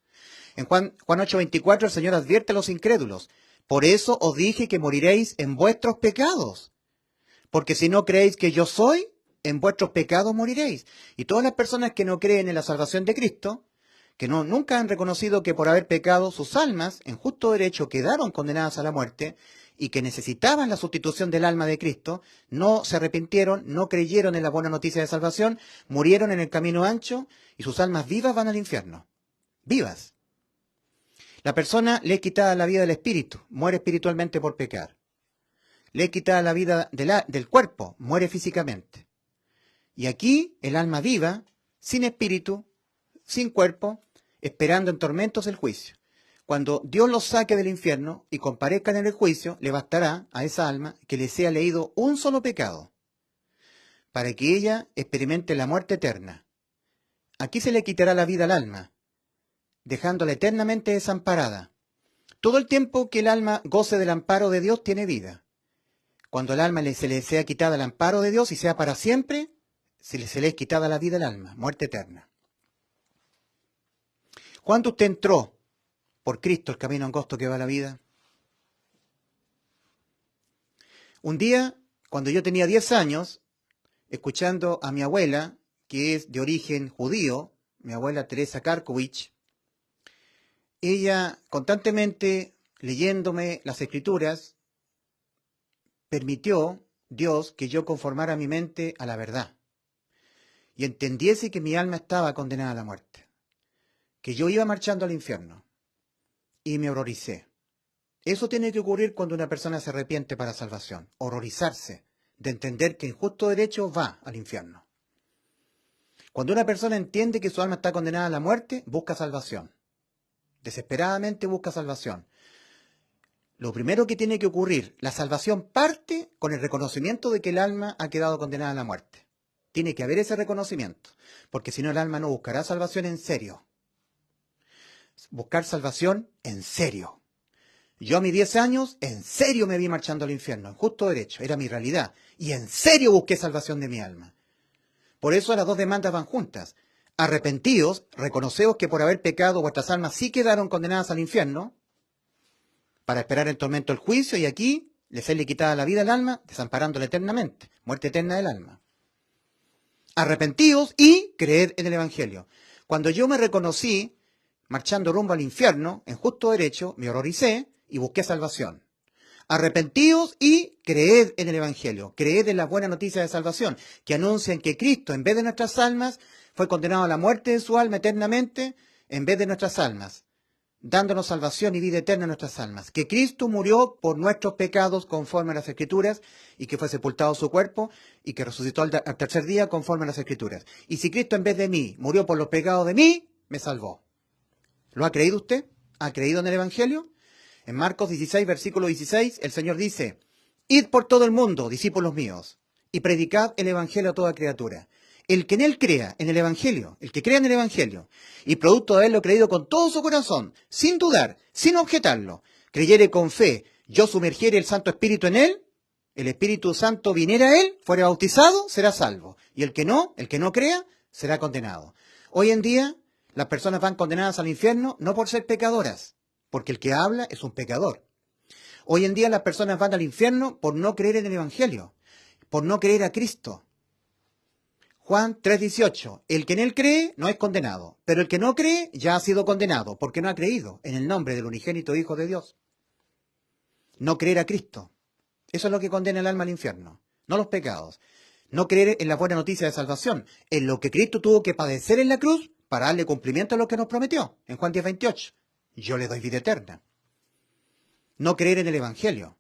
En Juan 8:24 el Señor advierte a los incrédulos: por eso os dije que moriréis en vuestros pecados. Porque si no creéis que yo soy, en vuestros pecados moriréis. Y todas las personas que no creen en la salvación de Cristo, que nunca han reconocido que por haber pecado sus almas, en justo derecho, quedaron condenadas a la muerte, y que necesitaban la sustitución del alma de Cristo, no se arrepintieron, no creyeron en la buena noticia de salvación, murieron en el camino ancho, y sus almas vivas van al infierno. Vivas. La persona le es quitada la vida del espíritu, muere espiritualmente por pecar. Le es quitada la vida del cuerpo, muere físicamente. Y aquí el alma viva, sin espíritu, sin cuerpo, esperando en tormentos el juicio. Cuando Dios los saque del infierno y comparezcan en el juicio, le bastará a esa alma que le sea leído un solo pecado, para que ella experimente la muerte eterna. Aquí se le quitará la vida al alma, dejándola eternamente desamparada. Todo el tiempo que el alma goce del amparo de Dios tiene vida. Cuando el alma se le sea quitada el amparo de Dios y sea para siempre, se le es quitada la vida al alma, muerte eterna. ¿Cuándo usted entró por Cristo el camino angosto que va a la vida? Un día, cuando yo tenía 10 años, escuchando a mi abuela, que es de origen judío, mi abuela Teresa Karkovich, ella constantemente leyéndome las Escrituras, permitió Dios que yo conformara mi mente a la verdad y entendiese que mi alma estaba condenada a la muerte, que yo iba marchando al infierno, y me horroricé. Eso tiene que ocurrir cuando una persona se arrepiente para salvación, horrorizarse de entender que en justo derecho va al infierno. Cuando una persona entiende que su alma está condenada a la muerte, busca salvación, desesperadamente busca salvación. Lo primero que tiene que ocurrir, la salvación parte con el reconocimiento de que el alma ha quedado condenada a la muerte. Tiene que haber ese reconocimiento, porque si no el alma no buscará salvación en serio. Buscar salvación en serio. Yo a mis 10 años, en serio me vi marchando al infierno, en justo derecho, era mi realidad, y en serio busqué salvación de mi alma. Por eso las dos demandas van juntas. Arrepentíos, reconoceos que por haber pecado vuestras almas sí quedaron condenadas al infierno, para esperar en tormento el juicio, y aquí les es quitada la vida al alma, desamparándola eternamente, muerte eterna del alma. Arrepentíos y creed en el Evangelio. Cuando yo me reconocí marchando rumbo al infierno, en justo derecho, me horroricé y busqué salvación. Arrepentíos y creed en el Evangelio, creed en la buena noticia de salvación, que anuncian que Cristo, en vez de nuestras almas, fue condenado a la muerte de su alma eternamente, en vez de nuestras almas, dándonos salvación y vida eterna a nuestras almas, que Cristo murió por nuestros pecados conforme a las Escrituras, y que fue sepultado su cuerpo, y que resucitó al tercer día conforme a las Escrituras. Y si Cristo en vez de mí murió por los pecados de mí, me salvó. ¿Lo ha creído usted? ¿Ha creído en el Evangelio? En Marcos 16, versículo 16, el Señor dice: id por todo el mundo, discípulos míos, y predicad el Evangelio a toda criatura. El que en él crea, en el Evangelio, el que crea en el Evangelio, y producto de haberlo creído con todo su corazón, sin dudar, sin objetarlo, creyere con fe, yo sumergiere el Santo Espíritu en él, el Espíritu Santo viniera a él, fuera bautizado, será salvo. Y el que no crea, será condenado. Hoy en día, las personas van condenadas al infierno no por ser pecadoras, porque el que habla es un pecador. Hoy en día las personas van al infierno por no creer en el Evangelio, por no creer a Cristo. Juan 3:18, el que en él cree no es condenado, pero el que no cree ya ha sido condenado, porque no ha creído en el nombre del unigénito Hijo de Dios. No creer a Cristo, eso es lo que condena el alma al infierno, no los pecados. No creer en la buena noticia de salvación, en lo que Cristo tuvo que padecer en la cruz para darle cumplimiento a lo que nos prometió, en Juan 10:28. Yo le doy vida eterna. No creer en el Evangelio.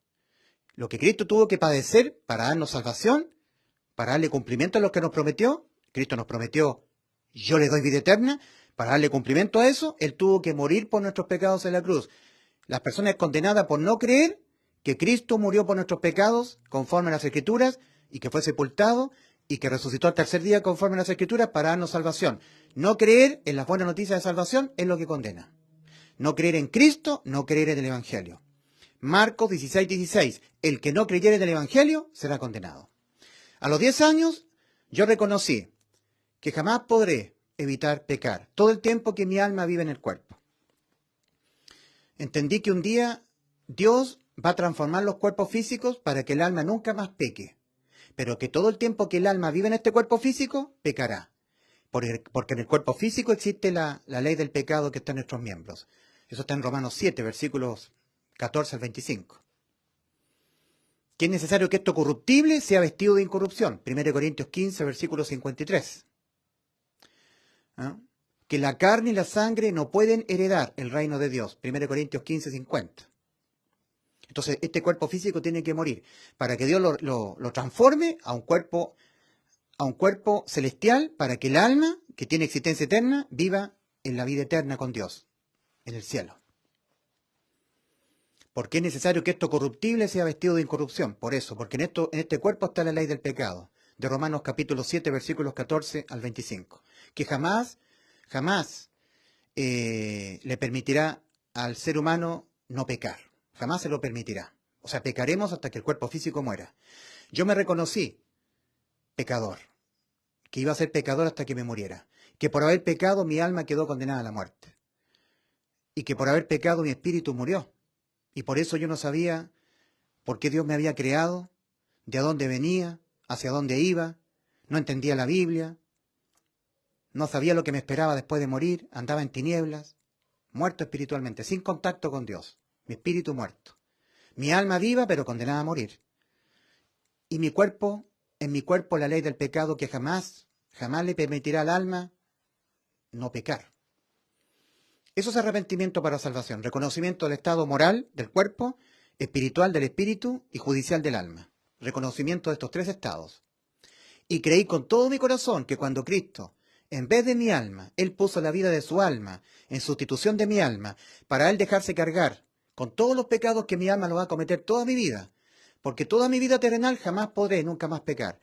Lo que Cristo tuvo que padecer para darnos salvación, para darle cumplimiento a lo que nos prometió. Cristo nos prometió: yo le doy vida eterna. Para darle cumplimiento a eso, Él tuvo que morir por nuestros pecados en la cruz. Las personas condenadas por no creer que Cristo murió por nuestros pecados, conforme a las Escrituras, y que fue sepultado, y que resucitó al tercer día conforme a las Escrituras para darnos salvación. No creer en las buenas noticias de salvación es lo que condena. No creer en Cristo, no creer en el Evangelio. Marcos 16:16. El que no creyere en el Evangelio será condenado. A los 10 años yo reconocí que jamás podré evitar pecar todo el tiempo que mi alma vive en el cuerpo. Entendí que un día Dios va a transformar los cuerpos físicos para que el alma nunca más peque, pero que todo el tiempo que el alma vive en este cuerpo físico, pecará. Porque en el cuerpo físico existe la ley del pecado que está en nuestros miembros. Eso está en Romanos 7, versículos 14 al 25. Que es necesario que esto corruptible sea vestido de incorrupción. 1 Corintios 15, versículo 53. ¿Ah? Que la carne y la sangre no pueden heredar el reino de Dios. 1 Corintios 15, 50. Entonces, este cuerpo físico tiene que morir para que Dios lo transforme a un cuerpo celestial, para que el alma, que tiene existencia eterna, viva en la vida eterna con Dios, en el cielo. Porque es necesario que esto corruptible sea vestido de incorrupción. Por eso, porque en este cuerpo está la ley del pecado, de Romanos capítulo 7, versículos 14 al 25, que jamás le permitirá al ser humano no pecar. Jamás se lo permitirá. O sea, pecaremos hasta que el cuerpo físico muera. Yo me reconocí pecador, que iba a ser pecador hasta que me muriera, que por haber pecado mi alma quedó condenada a la muerte, y que por haber pecado mi espíritu murió. Y por eso yo no sabía por qué Dios me había creado, de dónde venía, hacia dónde iba, no entendía la Biblia, no sabía lo que me esperaba después de morir, andaba en tinieblas, muerto espiritualmente, sin contacto con Dios, mi espíritu muerto. Mi alma viva, pero condenada a morir. Y en mi cuerpo la ley del pecado que jamás le permitirá al alma no pecar. Eso es arrepentimiento para salvación, reconocimiento del estado moral del cuerpo, espiritual del espíritu y judicial del alma. Reconocimiento de estos tres estados. Y creí con todo mi corazón que cuando Cristo, en vez de mi alma, Él puso la vida de su alma en sustitución de mi alma, para Él dejarse cargar con todos los pecados que mi alma lo va a cometer toda mi vida, porque toda mi vida terrenal jamás podré nunca más pecar.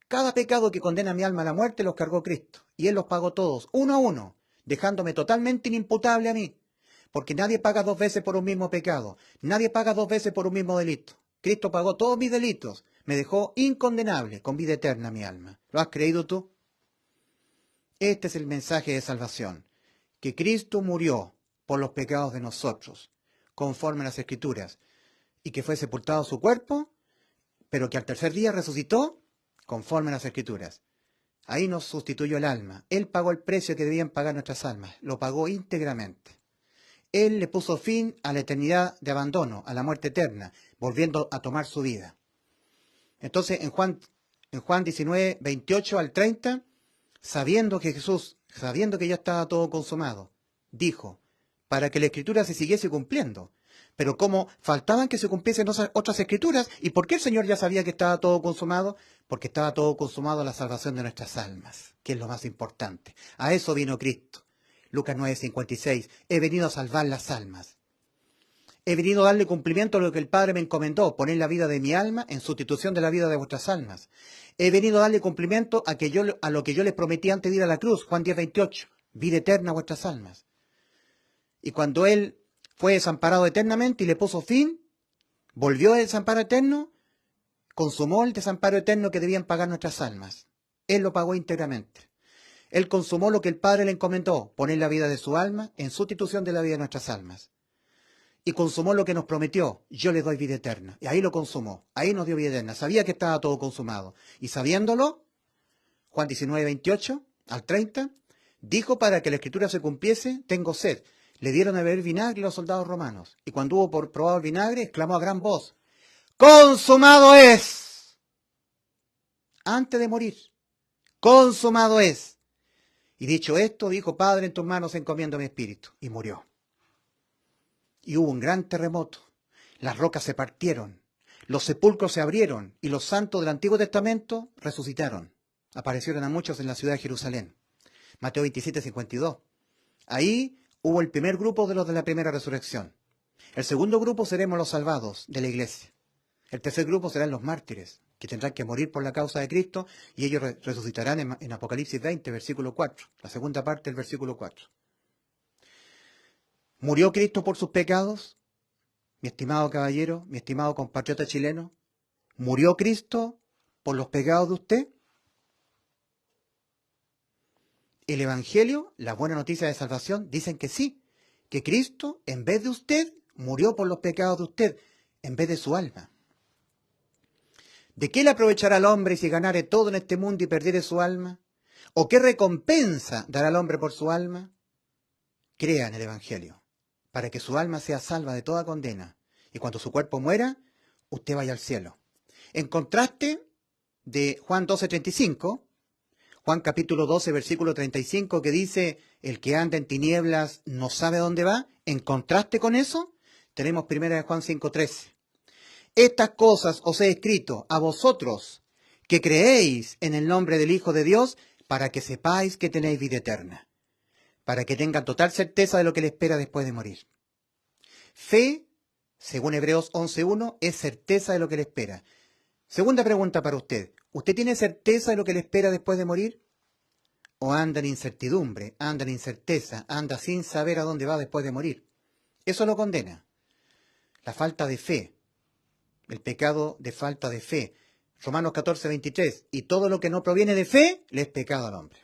Cada pecado que condena a mi alma a la muerte los cargó Cristo, y Él los pagó todos, uno a uno, dejándome totalmente inimputable a mí, porque nadie paga dos veces por un mismo pecado, nadie paga dos veces por un mismo delito. Cristo pagó todos mis delitos, me dejó incondenable, con vida eterna mi alma. ¿Lo has creído tú? Este es el mensaje de salvación, que Cristo murió por los pecados de nosotros, conforme a las Escrituras, y que fue sepultado su cuerpo, pero que al tercer día resucitó, conforme a las Escrituras. Ahí nos sustituyó el alma. Él pagó el precio que debían pagar nuestras almas. Lo pagó íntegramente. Él le puso fin a la eternidad de abandono, a la muerte eterna, volviendo a tomar su vida. Entonces, en Juan 19, 28 al 30, sabiendo que ya estaba todo consumado, dijo, para que la Escritura se siguiese cumpliendo. Pero como faltaban que se cumpliesen otras Escrituras, ¿y por qué el Señor ya sabía que estaba todo consumado? Porque estaba todo consumado la salvación de nuestras almas, que es lo más importante. A eso vino Cristo. Lucas 9:56, he venido a salvar las almas. He venido a darle cumplimiento a lo que el Padre me encomendó, poner la vida de mi alma en sustitución de la vida de vuestras almas. He venido a darle cumplimiento a lo que yo les prometí antes de ir a la cruz, Juan 10:28, vida eterna a vuestras almas. Y cuando Él fue desamparado eternamente y le puso fin, volvió el desamparo eterno, consumó el desamparo eterno que debían pagar nuestras almas. Él lo pagó íntegramente. Él consumó lo que el Padre le encomendó, poner la vida de su alma en sustitución de la vida de nuestras almas. Y consumó lo que nos prometió, yo les doy vida eterna. Y ahí lo consumó, ahí nos dio vida eterna. Sabía que estaba todo consumado. Y sabiéndolo, Juan 19:28 al 30, dijo para que la Escritura se cumpliese, tengo sed. Le dieron a beber vinagre los soldados romanos. Y cuando hubo probado el vinagre, exclamó a gran voz, ¡consumado es! Antes de morir, consumado es. Y dicho esto, dijo, Padre, en tus manos encomiendo mi espíritu. Y murió. Y hubo un gran terremoto. Las rocas se partieron, los sepulcros se abrieron, y los santos del Antiguo Testamento resucitaron. Aparecieron a muchos en la ciudad de Jerusalén. Mateo 27:52. Ahí hubo el primer grupo de los de la primera resurrección. El segundo grupo seremos los salvados de la iglesia. El tercer grupo serán los mártires. que tendrán que morir por la causa de Cristo, y ellos resucitarán en Apocalipsis 20, versículo 4, la segunda parte del versículo 4. ¿Murió Cristo por sus pecados? Mi estimado caballero, mi estimado compatriota chileno, ¿murió Cristo por los pecados de usted? El Evangelio, las buenas noticias de salvación, dicen que sí, que Cristo, en vez de usted, murió por los pecados de usted, en vez de su alma. ¿De qué le aprovechará al hombre si ganare todo en este mundo y perdiere su alma? ¿O qué recompensa dará al hombre por su alma? Crea en el Evangelio, para que su alma sea salva de toda condena, y cuando su cuerpo muera, usted vaya al cielo. En contraste de Juan 12:35, Juan capítulo 12, versículo 35, que dice, el que anda en tinieblas no sabe dónde va. En contraste con eso, tenemos 1 Juan 5:13. Estas cosas os he escrito a vosotros, que creéis en el nombre del Hijo de Dios, para que sepáis que tenéis vida eterna, para que tengan total certeza de lo que le espera después de morir. Fe, según Hebreos 11:1, es certeza de lo que le espera. Segunda pregunta para usted. ¿Usted tiene certeza de lo que le espera después de morir? ¿O anda en incertidumbre, anda en incerteza, anda sin saber a dónde va después de morir? Eso lo condena. La falta de fe, el pecado de falta de fe. Romanos 14:23. Y todo lo que no proviene de fe, le es pecado al hombre.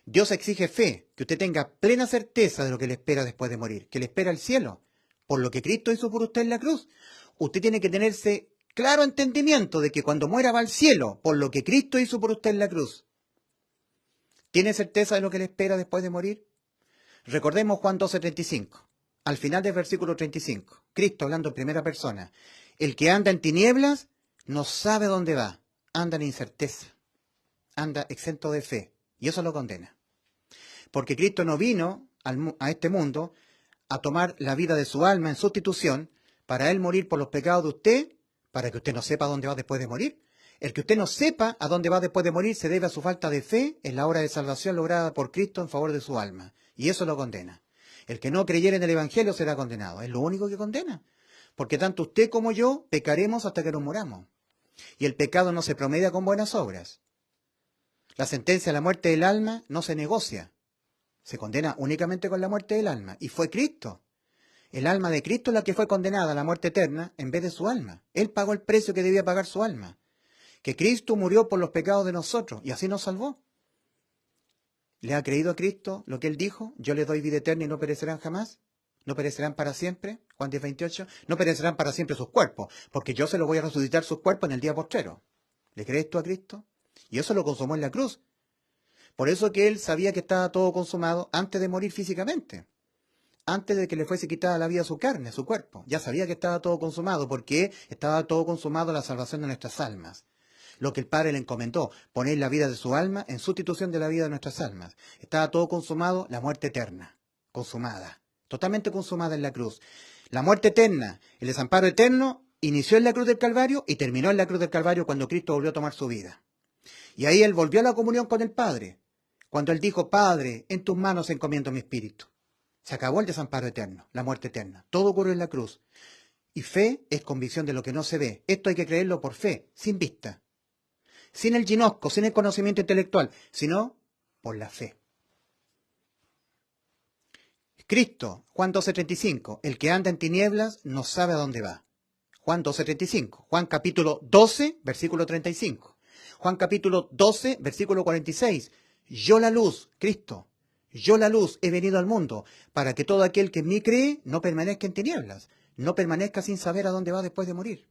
Dios exige fe, que usted tenga plena certeza de lo que le espera después de morir, que le espera el cielo, por lo que Cristo hizo por usted en la cruz. Usted tiene que tenerse claro entendimiento de que cuando muera va al cielo, por lo que Cristo hizo por usted en la cruz. ¿Tiene certeza de lo que le espera después de morir? Recordemos Juan 12:35, al final del versículo 35, Cristo hablando en primera persona. El que anda en tinieblas no sabe dónde va, anda en incerteza, anda exento de fe, y eso lo condena. Porque Cristo no vino a este mundo a tomar la vida de su alma en sustitución, para Él morir por los pecados de usted, para que usted no sepa dónde va después de morir. El que usted no sepa a dónde va después de morir se debe a su falta de fe en la obra de salvación lograda por Cristo en favor de su alma. Y eso lo condena. El que no creyere en el Evangelio será condenado. Es lo único que condena. Porque tanto usted como yo pecaremos hasta que nos muramos. Y el pecado no se promedia con buenas obras. La sentencia a la muerte del alma no se negocia. Se condena únicamente con la muerte del alma. Y fue Cristo. El alma de Cristo es la que fue condenada a la muerte eterna en vez de su alma. Él pagó el precio que debía pagar su alma. Que Cristo murió por los pecados de nosotros y así nos salvó. ¿Le ha creído a Cristo lo que Él dijo? Yo les doy vida eterna y no perecerán jamás. ¿No perecerán para siempre? Juan 10:28. No perecerán para siempre sus cuerpos, porque yo se los voy a resucitar sus cuerpos en el día postrero. ¿Le crees tú a Cristo? Y eso lo consumó en la cruz. Por eso que Él sabía que estaba todo consumado antes de morir físicamente. Antes de que le fuese quitada la vida a su carne, a su cuerpo. Ya sabía que estaba todo consumado, porque estaba todo consumado la salvación de nuestras almas. Lo que el Padre le encomendó, poner la vida de su alma en sustitución de la vida de nuestras almas. Estaba todo consumado, la muerte eterna, consumada, totalmente consumada en la cruz. La muerte eterna, el desamparo eterno, inició en la cruz del Calvario y terminó en la cruz del Calvario cuando Cristo volvió a tomar su vida. Y ahí Él volvió a la comunión con el Padre, cuando Él dijo, Padre, en tus manos encomiendo mi espíritu. Se acabó el desamparo eterno, la muerte eterna. Todo ocurrió en la cruz. Y fe es convicción de lo que no se ve. Esto hay que creerlo por fe, sin vista. Sin el ginosco, sin el conocimiento intelectual, sino por la fe. Cristo, Juan 12:35, el que anda en tinieblas no sabe a dónde va. Juan 12:35, Juan capítulo 12, versículo 35. Juan capítulo 12, versículo 46. Yo la luz, Cristo, yo la luz he venido al mundo, para que todo aquel que en mí cree no permanezca en tinieblas, no permanezca sin saber a dónde va después de morir.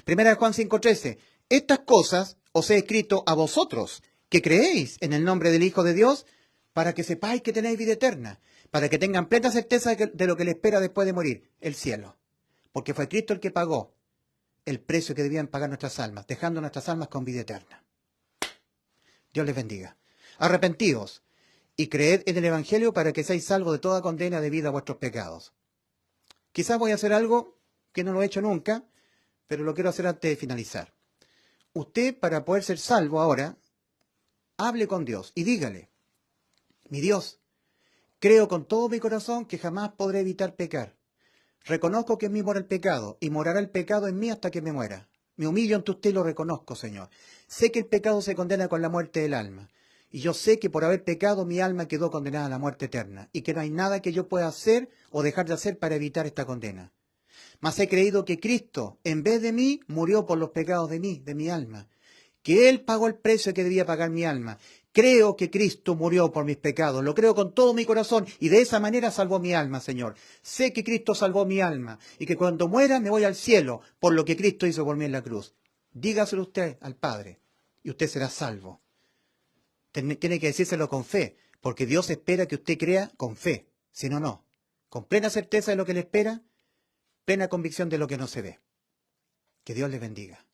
Primera de Juan 5:13. Estas cosas os he escrito a vosotros, que creéis en el nombre del Hijo de Dios, para que sepáis que tenéis vida eterna, para que tengan plena certeza de lo que les espera después de morir, el cielo. Porque fue Cristo el que pagó el precio que debían pagar nuestras almas, dejando nuestras almas con vida eterna. Dios les bendiga. Arrepentíos y creed en el Evangelio para que seáis salvos de toda condena debido a vuestros pecados. Quizás voy a hacer algo que no lo he hecho nunca, pero lo quiero hacer antes de finalizar. Usted, para poder ser salvo ahora, hable con Dios y dígale, mi Dios, creo con todo mi corazón que jamás podré evitar pecar. Reconozco que en mí mora el pecado y morará el pecado en mí hasta que me muera. Me humillo ante usted y lo reconozco, Señor. Sé que el pecado se condena con la muerte del alma. Y yo sé que por haber pecado mi alma quedó condenada a la muerte eterna. Y que no hay nada que yo pueda hacer o dejar de hacer para evitar esta condena. Mas he creído que Cristo, en vez de mí, murió por los pecados de mi alma. Que Él pagó el precio que debía pagar mi alma. Creo que Cristo murió por mis pecados, lo creo con todo mi corazón y de esa manera salvó mi alma, Señor. Sé que Cristo salvó mi alma y que cuando muera me voy al cielo por lo que Cristo hizo por mí en la cruz. Dígaselo usted al Padre y usted será salvo. Tiene que decírselo con fe, porque Dios espera que usted crea con fe, si no, no. Con plena certeza de lo que le espera, plena convicción de lo que no se ve. Que Dios le bendiga.